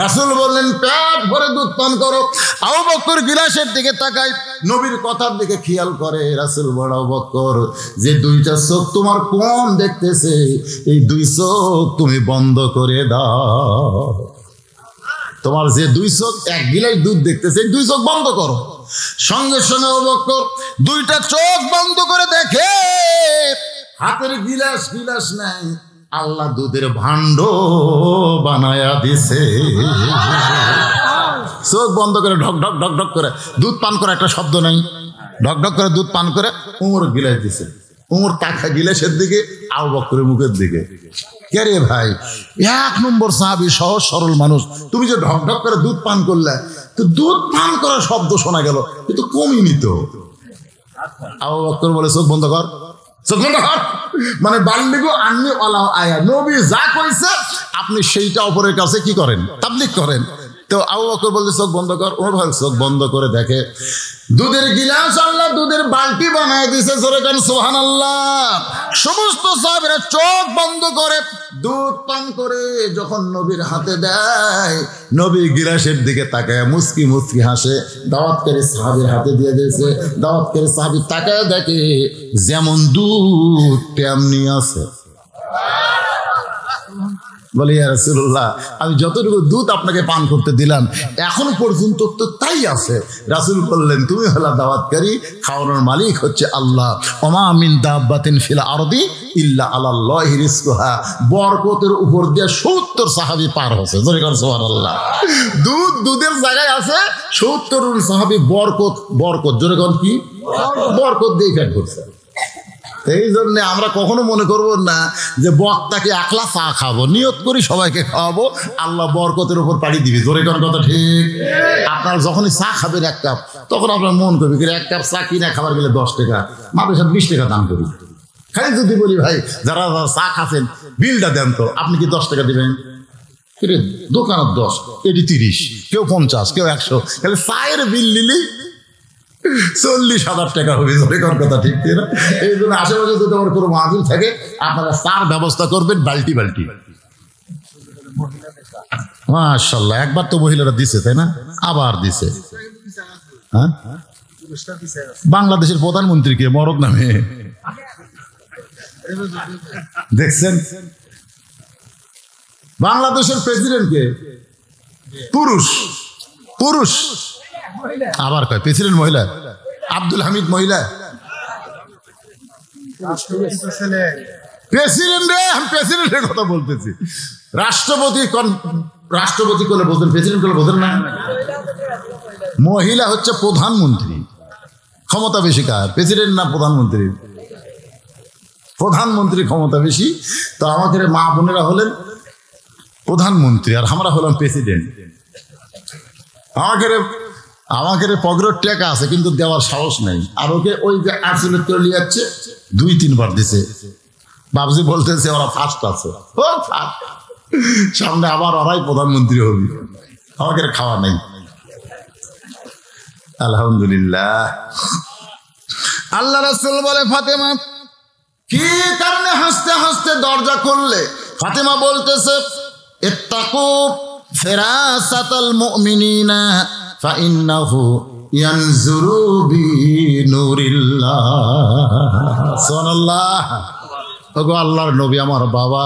রাসূল বললেন, পেট ভরে দুধ পান করো। আবু বকর গিলাসের দিকে তাকায়, নবীর কথার দিকে খেয়াল করে। রাসূল বড় আবু বকর, যে 2টা চোখ তোমার কম দেখতেছে, এই 2 চোখ তুমি বন্ধ করে দাও। তোমার যে 2 চোখ 1 গিলাস দুধ দেখতেছে, 2 চোখ বন্ধ করো। সঙ্গে সঙ্গে আবু বকর 2টা চোখ বন্ধ করে দেখে হাতের গিলাস গিলাস নাই, আল্লাহ দুধের ভাণ্ড বানায়া দিছে। চোখ বন্ধ করে ঢক ঢক ঢক ঢক করে দুধ পান করে, একটা শব্দ নাই, ঢক ঢক করে দুধ পান করে উমর গিলাস দিছে। উমর তাকা গিলাসের দিকে, আবু বকরের মুখের দিকে। কে রে ভাই, 1 নম্বর সাহাবী, সহজ সরল মানুষ, তুমি যে ঢক ঢক করে দুধ পান করলে, তো দুধ পান করার শব্দ শোনা গেল, কিন্তু কমই নিত। আবু বকর বলে, চোখ বন্ধ কর, চোখ বন্ধ কর। মানে বাল্লিগো আন্নি ওয়ালা আয়া, নবী যা কইছে আপনি সেইটা অপরের কাছে কি করেন? তাবলীগ করেন। তো আবু বকর বলছে, চোখ বন্ধ কর। ওর ভাই চোখ বন্ধ করে দেখে দুধের গিলাস আল্লাহ দুধের বালতি বানায় দিছে। জোরে গান সুবহানাল্লাহ। সমস্ত সাহাবীরা চোখ বন্ধ করে দুধ পান করে যখন নবীর হাতে দেয়, নবী গিলাসের দিকে তাকায় মুস্কি মুস্কি হাসে। দাওয়াতকারী সাহাবীর হাতে দিয়ে দিয়েছে। দাওয়াতকারী সাহাবী তাকায় দেখে যেমন দুধ তেমনি আছে। বলি, ইয়া রাসূলুল্লাহ, আমি যতটুকু দুধ আপনাকে পান করতে দিলাম এখন পর্যন্ত তো তাই আছে। রাসূল বললেন, তুমি হলা দাওয়াতকারী, খাওয়ানোর মালিক হচ্ছে আল্লাহ। ওমা মিন দাব্বাতিন ফিল আরদি ইল্লা আলাল্লাহি রিজকুহা। বরকতের উপর দিয়ে 70 সাহাবী পার হয়েছে। জোরে করে সুবহানাল্লাহ। দুধ দুধের জায়গায় আছে, 70 সাহাবী বরকত বরকত, জোরে করে কি বরকত দিয়ে কাট করছে। এই জন্য আমরা কখনো মনে করবো না যে বক্তাকে একলা চা খাবো, নিয়ত করি সবাইকে খাওয়াবো, আল্লাহ বরকতের উপর পাড়ি দিবি। জোরে কোন কথা ঠিক? আপনার যখনই চা খাবেন 1 কাপ, তখন আপনার মন করবে 1 কাপ চা কিনে খাবার গেলে 10 টাকা, মাদ্রাসায় 20 টাকা দাম করি। খালি যদি বলি ভাই যারা চা খাচ্ছেন বিলটা দেন তো, আপনি কি 10 টাকা দিবেন? দোকানের 10, এটি 30, কেউ 50, কেউ 100, খালি চায়ের বিল নিলেই 40,000 টাকা হবে। কথা ঠিক না? এই জন্য আশেপাশে যদি আমার কোনো মাহফিল থাকে আপনারা চার ব্যবস্থা করবেন বাল্টি বাল্টি। মাশাআল্লাহ, একবার তো মহিলারা দিছে তাই না? আবার দিছে। হ্যাঁ, বাংলাদেশের প্রধানমন্ত্রীকে মরদ নামে দেখছেন? বাংলাদেশের প্রেসিডেন্টকে পুরুষ পুরুষ, আবার কয় প্রেসিডেন্ট মহিলা। আব্দুল হামিদ মহিলা প্রেসিডেন্ট রে, আমি প্রেসিডেন্টের কথা বলতেছি। রাষ্ট্রপতি রাষ্ট্রপতি করলে বোঝেন, প্রেসিডেন্ট করলে বোঝেন না। মহিলা হচ্ছে প্রধানমন্ত্রী, ক্ষমতা বেশি কার, প্রেসিডেন্ট না প্রধানমন্ত্রী? প্রধানমন্ত্রী ক্ষমতা বেশি। তো আমাদের মা বোনেরা হলেন প্রধানমন্ত্রী আর আমরা হলাম প্রেসিডেন্ট। আমাদের পগরের টাকা আছে কিন্তু দেওয়ার সাহস নাই। আর ওকে ওই যে আর্সিলেট করে নিয়ে যাচ্ছে, 2-3 বার দিছে। বাবজি বলতেছে ওরা ফার্স্ট আছে, সামনে আবার ওরাই প্রধানমন্ত্রী হবে, আমাদের খাওয়া নাই। আলহামদুলিল্লাহ। আল্লাহ রাসূল বলে ফাতেমা কি কারণে হাসতে হাসতে দরজা খুললে? ফাতেমা বলতেছে ইত্তাকু ফিরাসাতাল মুমিনিনা ফাইন্নাহু ইয়ানজুরু বিনুরিল্লাহ। সুবহানাল্লাহ। ওগো আল্লাহর নবী, আমার বাবা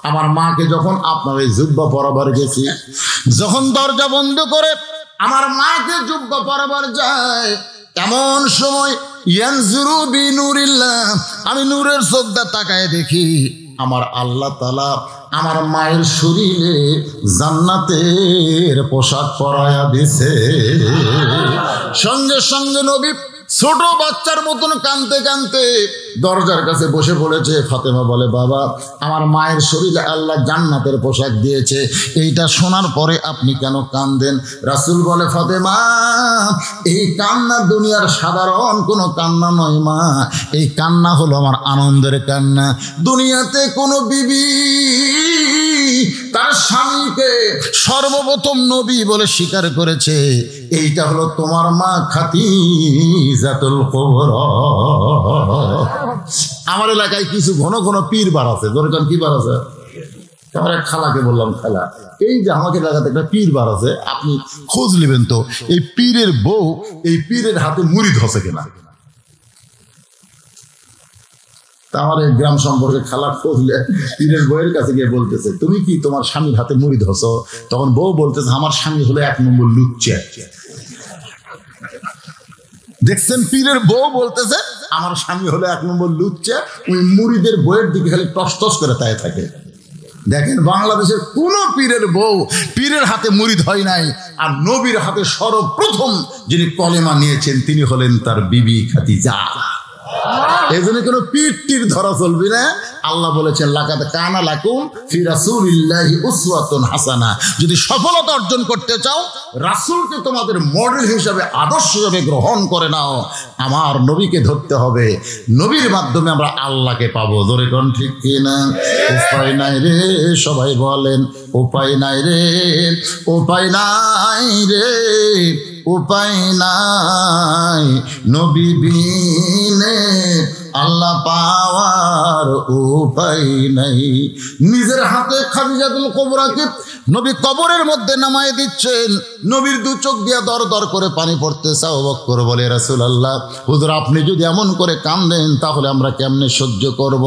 আমার মাকে যখন আপনার এই জুব্বা পরাবার গেছি, যখন দরজা বন্ধ করে আমার মাকে জুব্বা পরাবার যায়, এমন সময় ইয়ানজুরু বিনুরিল্লাহ, আমি নূরের চোখটা তাকায় দেখি আমার আল্লাহ তাআলা আমার মায়ের শরীরে জান্নাতের পোশাক পরায়া দিছে। সঙ্গে সঙ্গে নবী ছোট বাচ্চার মতন কাঁদতে কাঁদতে দরজার কাছে বসে পড়েছে। ফাতেমা বলে বাবা আমার মায়ের শরীরে আল্লাহ জান্নাতের পোশাক দিয়েছে, এইটা শোনার পরে আপনি কেন কাঁদেন? রাসূল বলে ফাতেমা এই কান্না দুনিয়ার সাধারণ কোনো কান্না নয় মা, এই কান্না হলো আমার আনন্দের কান্না। দুনিয়াতে কোনো বিবি তার স্বামীকে সর্বপ্রথম নবী বলে স্বীকার করেছে, এইটা হলো তোমার মা খাদিজাতুল কুবরা। আমার এলাকায় কিছু ঘন ঘন পীর বার আছে, দরকার কি বার আছে? আমার এক খালাকে বললাম, খালা এই যে আমাকে এলাকাতে একটা পীর বার আছে, আপনি খোঁজ নেবেন তো এই পীরের বউ এই পীরের হাতে মুরিদ হচ্ছে কিনা। আমার এই গ্রাম সম্পর্কে খালা খোঁজলে পীরের বউয়ের কাছে গিয়ে বলতেছে তুমি কি তোমার স্বামীর হাতে মুরিদ হছো? তখন বউ বলতেছে আমার স্বামী হলো 1 নম্বর লুচ্চা। দেখছেন, পীরের বউ বলতেছে আমার স্বামী হলো 1 নম্বর লুচ্চা, ওই মুরিদের বউয়ের দিকে খালি টস টস করে তাই থাকে। দেখেন বাংলাদেশের কোন পীরের বউ পীরের হাতে মুরিদ হয় নাই, আর নবীর হাতে সর্বপ্রথম যিনি কলেমা নিয়েছেন তিনি হলেন তার বিবি খাদিজা। এই জন্য কোনো পীর টির ধরা চলবি না। আল্লাহ বলেছেন লাকাদ কানা লাকুম ফি রাসূলিল্লাহি উসওয়াতুন হাসানা। যদি সফলতা অর্জন করতে চাও রাসূলকে তোমাদের মডেল হিসেবে আদর্শ হিসেবে গ্রহণ করে নাও। আমার নবীকে ধরতে হবে, নবীর মাধ্যমে আমরা আল্লাহকে পাবো। জোরে কোন ঠিক কিনা? উপায় নাই রে, সবাই বলেন উপায় নাই রে, উপায় নাই রে, উপায় নাই নবী বিনে আল্লাহ পাওয়ার উপায় নাই। নিজের হাতে খাদিজাতুল কুবরাকে নবী কবরের মধ্যে নামায় দিচ্ছেন, নবীর 2 চোখ দিয়ে দর দর করে পানি পড়তেছে। আবু বকর বলে রাসূলুল্লাহ হুজুর আপনি যদি এমন করে কাঁদেন তাহলে আমরা কেমনে সহ্য করব?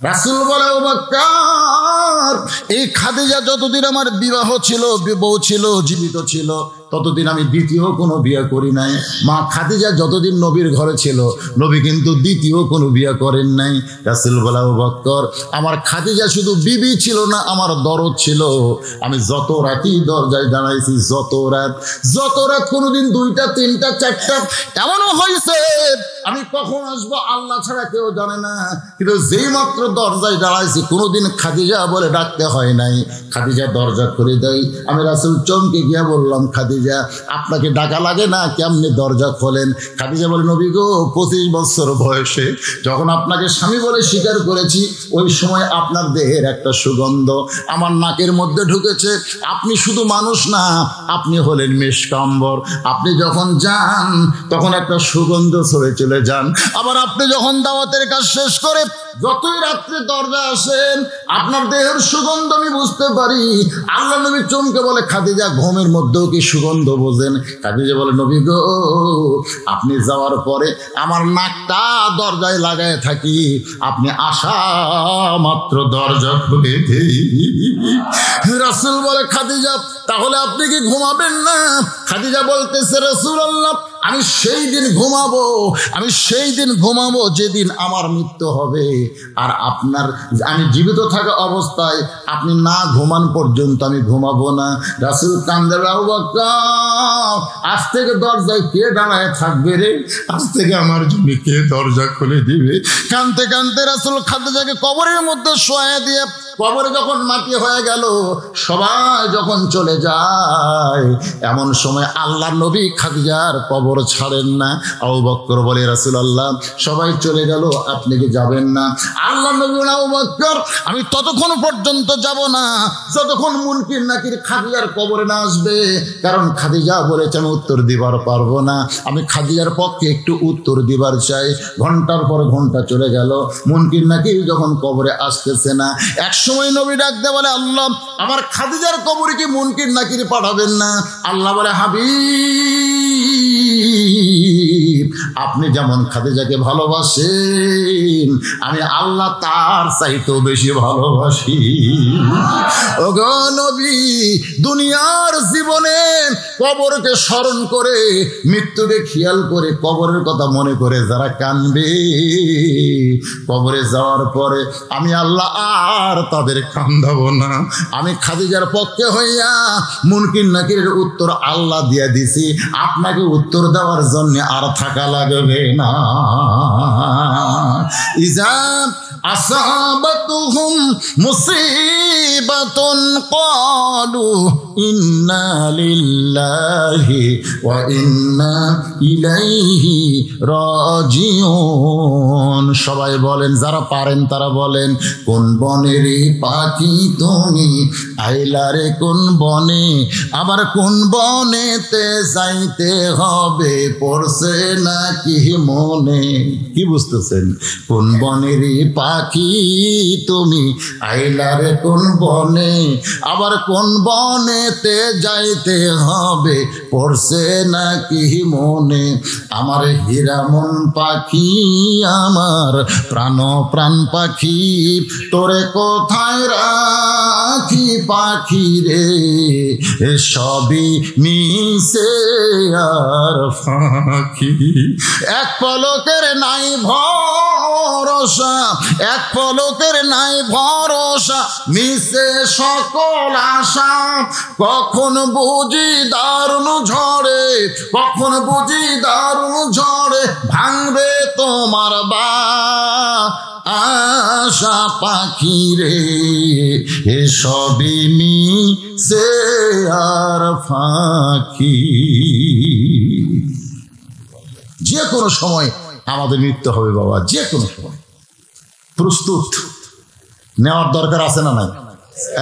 রাসূল বলে আবু বকর এই খাদিজা যতদিন আমার বিবাহ ছিল, বউ ছিল, জীবিত ছিল, ততদিন আমি দ্বিতীয় কোনো বিয়ে করি নাই। মা খাদিজা যতদিন নবীর ঘরে ছিল নবী কিন্তু দ্বিতীয় কোনো বিয়ে করেন নাই। রাসূল বলে আবু বকর আমার খাদিজা শুধু বিবি ছিল না, আমার দরদ ছিল। আমি যত রাতই দরজায় দাঁড়াইছি, যত রাত কোনোদিন 2টা 3টা 4টা এমনও হয়েছে আমি কখন আসবো আল্লাহ ছাড়া কেউ জানে না, কিন্তু যেই মাত্র দরজায় দাঁড়াইছি কোনোদিন খাদিজা বলে ডাকতে হয় নাই। খাদিজা দরজা খুলে দেয়, আমি রাসূল চমকে গিয়া বললাম খাদিজা খাদিজা আপনাকে ডাকা লাগে না, কেমনি দরজা খোলেন? খাদিজা বলে, নবী গো 25 বছর বয়সে যখন আপনাকে স্বামী বলে স্বীকার করেছি, ওই সময় আপনার দেহের একটা সুগন্ধ আমার নাকের মধ্যে ঢুকেছে। আপনি শুধু মানুষ না, আপনি হলেন মিষ্কাম্বর। আপনি যখন যান তখন একটা সুগন্ধ ছড়ে চলে যান। আবার আপনি যখন দাওয়াতের কাজ শেষ করে যতই রাত্রে দরজা আসেন, আপনার দেহের সুগন্ধ আমি বুঝতে পারি। আল্লাহ নবী চমকে বলে, খাদিজা ঘুমের মধ্যেও কি সুগন্ধ বোঝেন? খাদিজা বলে, নবী গো আপনি যাওয়ার পরে আমার নাকটা দরজায় লাগায় থাকি, আপনি আসা মাত্র দরজা খুলে দেই। রাসূল বলে, খাদিজা তাহলে আপনি কি ঘুমাবেন না? খাদিজা বলতেছে, রাসূলুল্লাহ আমি সেই দিন ঘুমাবো যেদিন আমার মৃত্যু হবে। আর আপনার আমি জীবিত থাকা অবস্থায় আপনি না ঘুমান পর্যন্ত আমি ঘুমাবো না। রাসূল কান্দে, আবু বকর আজ থেকে দরজায় কে দাঁড়ায় থাকবে রে? আজ থেকে আমার জন্য কে দরজা খুলে দিবে? কাঁদতে কাঁদতে রাসূল খাদিজাকে কবরের মধ্যে শোয়া দিয়ে, কবরে যখন মাটি হয়ে গেল, সবাই যখন চলে যায়, এমন সময় আল্লাহ নবী খাদিজার কবর ছাড়েন না। আবু বকর বলে, রাসূলুল্লাহ সবাই চলে গেল, আপনি কি যাবেন না? আল্লাহ নবী বলে, আবু বকর আমি ততক্ষণ পর্যন্ত যাব না যতক্ষণ মুনকির নাকির খাদিজার কবরে না আসবে। কারণ খাদিজা বলেছে আমি উত্তর দিবার পারবো না, আমি খাদিজার পক্ষে একটু উত্তর দিবার চাই। ঘন্টার পর ঘন্টা চলে গেল, মুনকির নাকির যখন কবরে আসতেছে না, এক সময় নবী ডাক দেয়, বলে আল্লাহ আমার খাদিজার কবরে কি মুনকির নাকির পাঠাবেন না? আল্লাহ বলে, হাবিব আপনি যেমন খাদিজাকে ভালোবাসেন, আমি আল্লাহ তার চাইতেও বেশি ভালোবাসি। ওগো নবী, দুনিয়ার জীবনে কবরকে স্মরণ করে, মৃত্যুকে খেয়াল করে, কবরের কথা মনে করে যারা কানবে, কবরে যাওয়ার পরে আমি আল্লাহ আর তাদের কান্দাবো না। আমি খাদিজার পক্ষে হইয়া মুনকির নাকিরের উত্তর আল্লাহ দিয়া দিছি, আপনাকে উত্তর দেওয়ার জন্য আর থাকা লাগবে না। ইজা আসাবাতুহুম মুসিবাতুন ক্বালু ইন্না লিল্লাহি ওয়া ইন্না ইলাইহি রাজিউন। সবাই বলেন, যারা পারেন তারা বলেন, কোন বনের পাখি তুমি আইলা রে কোন বনে, আবার কোন বনেতে যাইতে হবে পড়ছে নাকি মনে? কি বুঝতেছেন? কোন বনের পাখি তুমি আইলা রে কোন বনে, আবার কোন বনেতে যাইতে হবে পড়ছে নাকি মনে? আমার হীরামন পাখি, আমার প্রাণ পাখি, তোরে কোথায় রাখি পাখি রে, সবই মিশে আর ফাঁকি। এক পলকের নাই ভরসা, এক পলকের নাই ভরসা, মিশে সকল আশা। কখন বুঝি দারুণ ঝড়ে, কখন বুঝি দারুণ ঝড়ে, ভাঙবে তোমার আশা পাখি রে, সবই মিশে আর ফাঁকি। যে কোনো সময় আমাদের মৃত্যু হবে বাবা, যে কোনো সময়। প্রস্তুত নেওয়ার দরকার আছে না নাই?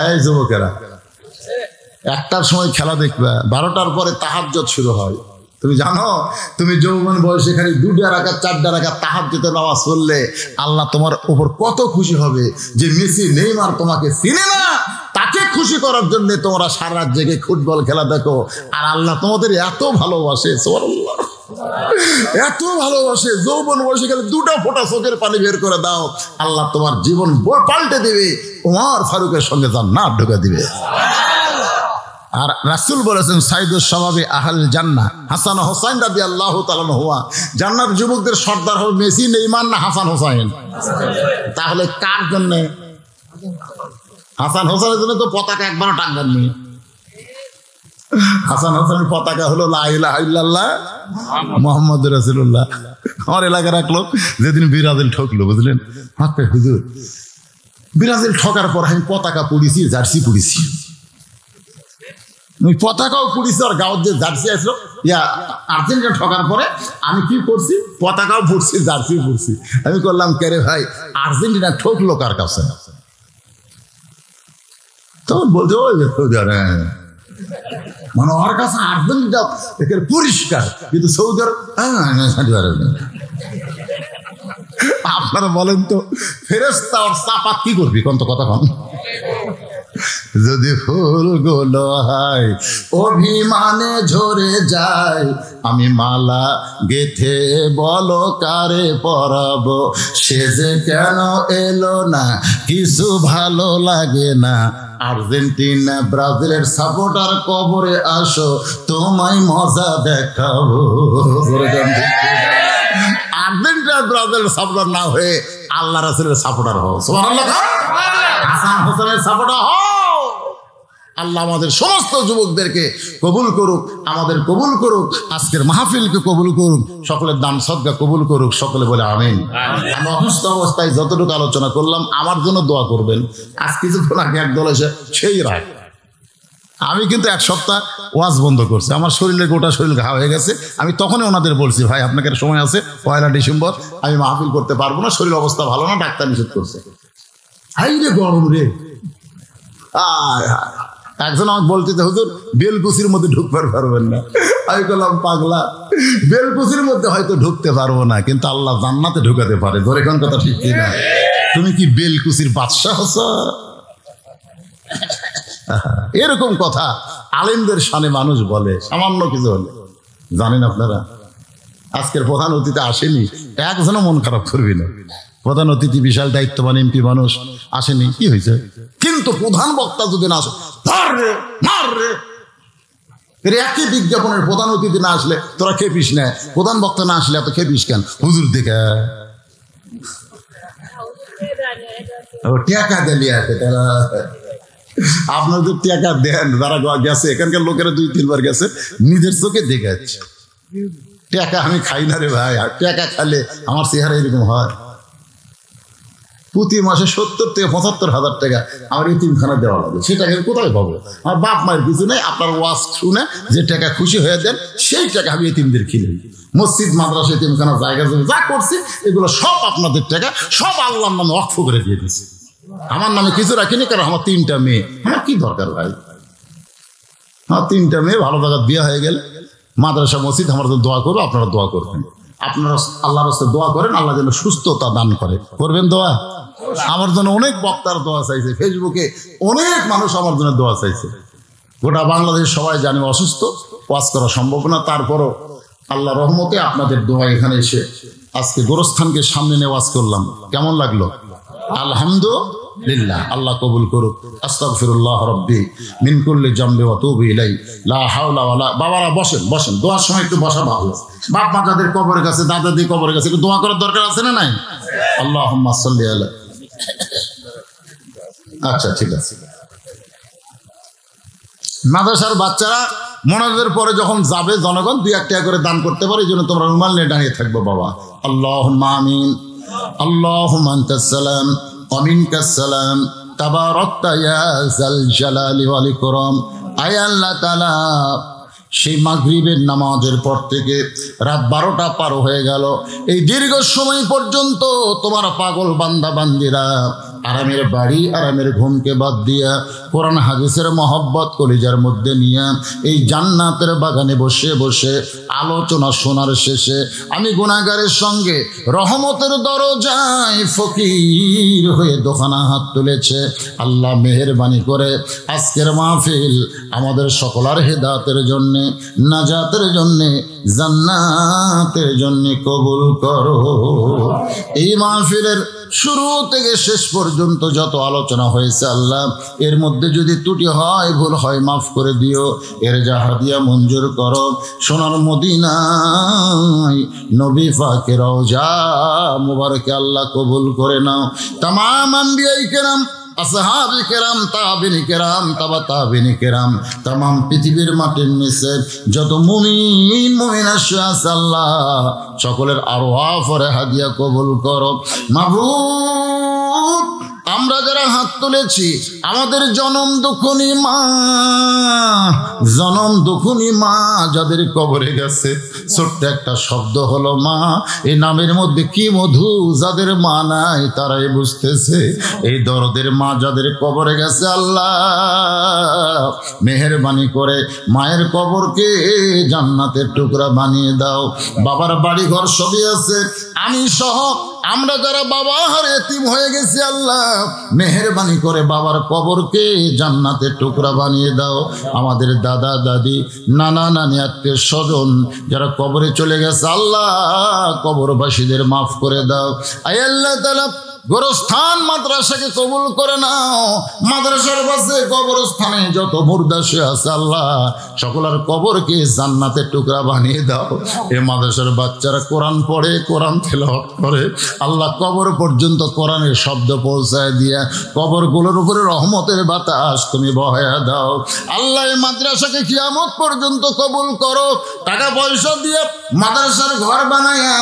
এই যুবকেরা, 1টার সময় খেলা দেখবে, 12টার পরে তাহাজ্জুদ শুরু হয়। তুমি জানো, তুমি যৌবন বয়সে খালি 2টা রাকাত 4টা রাকাত তাহাজ্জুদের নামাজ পড়লে আল্লাহ তোমার উপর কত খুশি হবে। যে মেসি নেইমার তোমাকে চিনে না, তাকে খুশি করার জন্য তোমরা সারা রাত জেগে ফুটবল খেলা দেখো, আর আল্লাহ তোমাদের এত ভালোবাসে, সুবহানাল্লাহ, এত ভালোবাসে। যৌবন বয়সে গেলে 2টা ফোঁটা চোখের পানি বের করে দাও, আল্লাহ তোমার জীবন পাল্টে দিবে, ওমর ফারুকের সঙ্গে জান্নাত ঢুকে দিবে। আর রাসূল বলেছেন, সাইদুস শাবাবি আহল জান্নাহ হাসান হোসাইন রাদিয়াল্লাহু তাআলা হুয়া। জান্নাত যুবকদের সর্দার হবে মেসি, নেইমার না হাসান হোসাইন? তাহলে কার জন্য? হাসান হোসেনের জন্য তো পতাকা একবারও টাঙ্গাননি। হাসান হোসেনের পতাকা হলো লা ইলাহা ইল্লাল্লাহ মুহাম্মাদুর রাসূলুল্লাহ। আমার এলাকার এক লোক যেদিন ব্রাজিল ঠকলো, বুঝলেন, হাতে হুজুর ব্রাজিল ঠকার পর আমি পতাকা পড়েছি, জার্সি পড়েছি। ওই পতাকাও পুড়িছে আর গাঁৱত যে জার্সি আসলো ইয়া আর্জেন্টিনা ঠকার পরে আমি কি করছি, পতাকাও ফুটছি জার্সি ফুটছি। আমি করলাম কে রে ভাই আর্জেন্টিনা ঠকলো কার কাছে? তখন বলছে ওই মানে ওর কাছে আর্জেন্টিনা পরিষ্কার, কিন্তু সৌদি আরব। আপনারা বলেন তো ফেরেশতা আর চাপাত কি করবি কোন তো কথা কন? যদি ফুলগুলো হয় অভিমানে ঝরে যায়, আমি মালা গেথে বলো কারে পরাবো, সে যে কেন এলো না কিছু ভালো লাগে না। আর্জেন্টিনা ব্রাজিলের সাপোর্টার কবরে আসো তোমায় মজা দেখাবো। আর্জেন্টিনা ব্রাজিলের সাপোর্টার না হয়ে আল্লাহ রাসূলের সাপোর্টার হও। সুবহানাল্লাহ। হাসান হোসেনের সাপোর্টার হও। আল্লাহ আমাদের সমস্ত যুবকদেরকে কবুল করুক, আমাদের কবুল করুক, আজকের মাহফিলকে কবুল করুক, সকলের দান সদকা কবুল করুক, সকলে বলে আমিন। আমি অসুস্থ অবস্থায় যতটুকু আলোচনা করলাম আমার জন্য দোয়া করবেন। আজ কিছুক্ষণ আগে একদল এসে সেই রায়, আমি কিন্তু এক সপ্তাহ ওয়াজ বন্ধ করছি, আমার শরীরে গোটা শরীর ঘা হয়ে গেছে। আমি তখনই ওনাদের বলছি ভাই আপনাদের সময় আছে 1 ডিসেম্বর আমি মাহফিল করতে পারবো না, শরীর অবস্থা ভালো না, ডাক্তার নিষেধ করছে। হাই রে গরম রে। একজন আমাকে বলতে হুজুর বেলকুচির মধ্যে ঢুকতে পারবেন না। আমি বললাম পাগলা, বেলকুচির মধ্যে হয়তো ঢুকতে পারবো না, কিন্তু আল্লাহ জান্নাতে ঢুকাতে পারে। ধরে কোন কথা ঠিক কিনা? তুমি কি বেলকুচির বাদশা হচ্ছ? এরকম কথা আলেমদের শানে মানুষ বলে সামান্য কিছু হলে। জানেন আপনারা আজকের প্রধান অতিথি আসেনি, একজনও মন খারাপ করবি না। প্রধান অতিথি বিশাল দায়িত্ববান এমপি মানুষ আসেনি, কি হয়েছে? কিন্তু প্রধান বক্তা যদি না আসে একই বিজ্ঞাপনের প্রধান অতিথি না আসলে তোরা খেপিস না, প্রধান বক্তা না আসলে এত খেপিস কেন? হুজুর দেখে টাকা দিলি আছে তারা, আপনার যে টাকা দেন যারা গেছে এখানকার লোকেরা 2-3 বার গেছে, নিজের চোখে দেখে যাচ্ছে। টাকা আমি খাই না রে ভাই, আর টাকা খালে আমার চেহারা এরকম হয়। প্রতি মাসে 70 থেকে 75 হাজার টাকা আমার এতিমখানা দেওয়া লাগে, সে টাকা কোথায় পাবো? আমার বাপ মায়ের কিছু নেই, আপনার ওয়াজ শুনে যে টাকা খুশি হয়ে দেন সেই টাকা আমি এতিমদের কিনে, মসজিদ মাদ্রাসা এতিমখানা জায়গা যা করছি এগুলো সব আপনাদের টাকা, সব আল্লাহর নামে ওয়াকফ করে দিয়ে দিচ্ছি। আমার নামে কিছু রাখিনি, কারণ আমার 3টা মেয়ে, আমার কি দরকার ভাই? আমার 3টা মেয়ে ভালো জায়গায় বিয়ে হয়ে গেলে মাদ্রাসা মসজিদ আমার জন্য দোয়া করবো, আপনারা দোয়া করবেন। আপনারা আল্লাহর রাস্তায় দোয়া করেন, আল্লাহ যেন সুস্থতা দান করে। করবেন দোয়া? আমার জন্য অনেক বক্তার দোয়া চাইছে, ফেসবুকে অনেক মানুষ আমার জন্য দোয়া চাইছে। গোটা বাংলাদেশ সবাই জানে অসুস্থ, ওয়াজ করা সম্ভব না, তারপরও আল্লাহ রহমতে আপনাদের দোয়া এখানে এসে আজকে গোরস্থানকে সামনে নিয়ে ওয়াজ করলাম। কেমন লাগলো? আলহামদুলিল্লাহ। আল্লাহ কবুল করুক। আস্তাগফিরুল্লাহ রাব্বি মিন কুল্লি জামবি ওয়া তুবু ইলাই লা হাওলা ওয়ালা। বাবারা বসেন, বসেন, দোয়ার সময় একটু বসা ভালো। বাপ মা যাদের কবরের কাছে, দাদা দি কবরের কাছে একটু দোয়া করার দরকার আছে না নাই? আল্লাহুম্মা সাল্লি আলা। আচ্ছা ঠিক আছে। মাদ্রাসার বাচ্চারা মোনাজাতের পরে যখন যাবে জনগণ 2-1 টাকা করে দান করতে পারে, এই জন্য তোমরা রুমাল নিয়ে দাঁড়িয়ে থাকবো বাবা। আল্লাহুম্মা আমিন। আল্লাহুম্মা আনতাস সালাম ওয়া মিনকাস সালাম তাবারাকতা ইয়া যাল জালালি ওয়াল ইকরাম। আয় আল্লাহ তাআলা, সেই মাগরিবের নামাজের পর থেকে রাত 12টা পার হয়ে গেল, এই দীর্ঘ সময় পর্যন্ত তোমার পাগল বান্দা বান্দিরা আরামের বাড়ি, আরামের ঘুমকে বাদ দিয়া কোরআন হাদিসের মহব্বত কলিজার মধ্যে নিয়ে এই জান্নাতের বাগানে বসে বসে আলোচনা শোনার শেষে আমি গুনাহগারের সঙ্গে রহমতের দরজায় ফকির হয়ে দোকানা হাত তুলেছে। আল্লাহ মেহেরবানি করে আজকের মাহফিল আমাদের সকলের হেদায়েতের জন্য, নাজাতের জন্য, জান্নাতের জন্য কবুল করো। এই মাহফিলের শুরু থেকে শেষ পর্যন্ত যত আলোচনা হয়েছে আল্লাহ, এর মধ্যে যদি ত্রুটি হয়, ভুল হয়, মাফ করে দিও। এর জাহাদিয়া মঞ্জুর করো। সোনার মদিনায় নবী পাকের রওজা মুবারকে আল্লাহ কবুল করে নাও। তামাম আম্বিয়ায়ে কেরাম, আসহাবে কেরাম, তাবিনী কেরাম, তাবা তাবিনী কেরাম, তামাম পৃথিবীর মাটির নিচে যত মুমিন মুমিনা আছে আল্লাহ সকলের আরওয়াহ ফরে হাদিয়া কবুল করো। মাবুদ আমরা যারা হাত তুলেছি আমাদের জনম দুঃখনী মা, জনম দুঃখনী মা যাদের কবরে গেছে, ছোট্ট একটা শব্দ হলো মা, এই নামের মধ্যে কি মধু, যাদের মা নাই তারাই বুঝতেছে। এই দরদের মা যাদের কবরে গেছে, আল্লাহ মেহেরবানি করে মায়ের কবরকে জান্নাতের টুকরা বানিয়ে দাও। বাবার বাড়ি ঘর সবই আছে, আমি সহ আমরা যারা বাবা আর এতিম হয়ে গেছি, আল্লাহ মেহেরবানি করে বাবার কবরকে জান্নাতের টুকরা বানিয়ে দাও। আমাদের দাদা দাদি নানা নানি আত্মীয় স্বজন যারা কবরে চলে গেছে, আল্লাহ কবরবাসীদের মাফ করে দাও। আয় আল্লাহ তাআলা গোরস্থান মাদ্রাসাকে কবুল করে নাও। মাদ্রাসার পাশে কবরস্থানে যত মুর্দাসে আছে, আল্লাহ সকলের কবরকে জান্নাতের টুকরা বানিয়ে দাও। এই মাদ্রাসার বাচ্চারা কোরআন পড়ে, কোরআন তেলাওয়াত করে, আল্লাহ কবর পর্যন্ত কোরআনের শব্দ পৌঁছায় দিয়া কবরগুলোর উপরে রহমতের বাতাস তুমি বহায়া দাও। আল্লাহ এই মাদ্রাসাকে কিয়ামত পর্যন্ত কবুল করো। টাকা পয়সা দিয়ে মাদ্রাসার ঘর বানায়া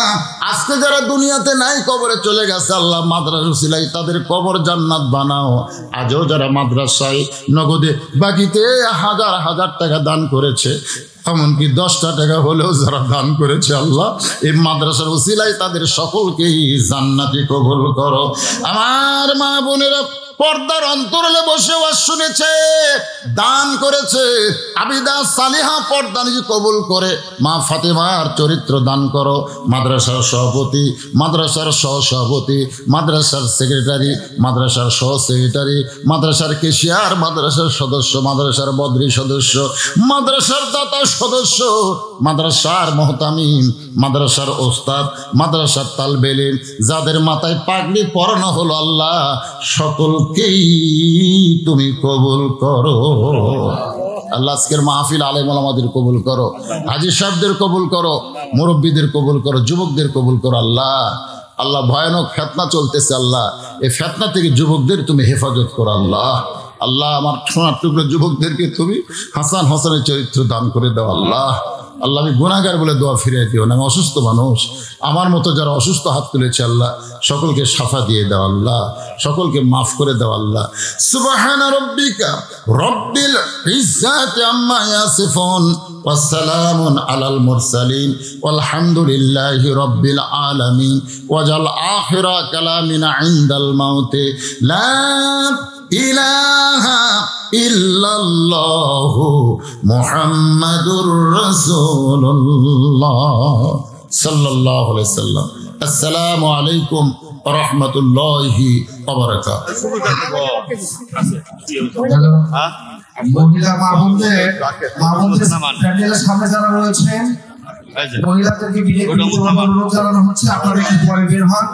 আজকে যারা দুনিয়াতে নাই কবরে চলে গেছে, আল্লাহ মাদ্রাসা সিলাই তাদের কবর জান্নাত বানাও। আজও যারা মাদ্রাসায় নগদে বাকিতে হাজার হাজার টাকা দান করেছে, এমনকি 10টা টাকা হলেও যারা দান করেছে, আল্লাহ এই মাদ্রাসার উসিলায় তাদের সকলকেই জান্নাতি কবুল করো। আমার মা বোনেরা পর্দার অন্তরালে বসে ওয়াজ শুনেছে, দান করেছে, আবিদা সালিহা পর্দা নিজে কবুল করে মা ফাতেমার চরিত্র দান করো। মাদ্রাসার সভাপতি, মাদ্রাসার সহসভাপতি, মাদ্রাসার সেক্রেটারি, মাদ্রাসার সহ সেক্রেটারি, মাদ্রাসার কেশিয়ার, মাদ্রাসার সদস্য, মাদ্রাসার বদরি সদস্য, মাদ্রাসার দাতা সদস্য, মাদ্রাসার মুহতামিম, মাদ্রাসার ওস্তাদ, মাদ্রাসার তালবে ইলম, যাদের মাথায় পাগড়ি পরানো হলো, আল্লাহ সকলকেই তুমি কবুল করো। আল্লাহ আজকের মাহফিল আলেম ওলামাদের কবুল করো, হাজী সাহেবদের কবুল করো, মুরব্বীদের কবুল করো, যুবকদের কবুল করো। আল্লাহ আল্লাহ ভয়ানক ফিতনা চলতেছে, আল্লাহ এই ফিতনা থেকে যুবকদের তুমি হেফাজত করো। আল্লাহ আল্লাহ আমার সোনার টুকরো যুবকদেরকে তুমি হাসান হাসানের চরিত্র দান করে দাও। আল্লাহ আল্লাহ আমি গুনাহগার বলে দোয়া ফিরিয়ে দিও না, আমি অসুস্থ মানুষ, আমার মতো যারা অসুস্থ হাত তুলেছে, আল্লাহ সকলকে শাফা দিয়ে দাও, আল্লাহ সকলকে মাফ করে দাও। আল্লাহ সুবহানা রাব্বিকা রব্বিল ইজ্জাতি আম্মা ইয়াসিফুন ওয়া সালামুন আলাল মুরসালিন ওয়ালহামদুলিল্লাহি রাব্বিল আলামিন ওয়াজাল আখিরা কালামিনা ইনদাল মাউতি লা ইলাহা ইল্লাল্লাহু মুহাম্মাদুর রাসূলুল্লাহ সাল্লাল্লাহু আলাইহি সাল্লাম। আসসালামু আলাইকুম ওয়া রাহমাতুল্লাহি ওয়া বারাকাতুহু। মহিলা মা-বোনদের প্যান্ডেলের সামনে যারা রয়েছেন, মহিলাদেরকে অনুরোধ জানানো হচ্ছে আপনারা একটু পরে বের হন।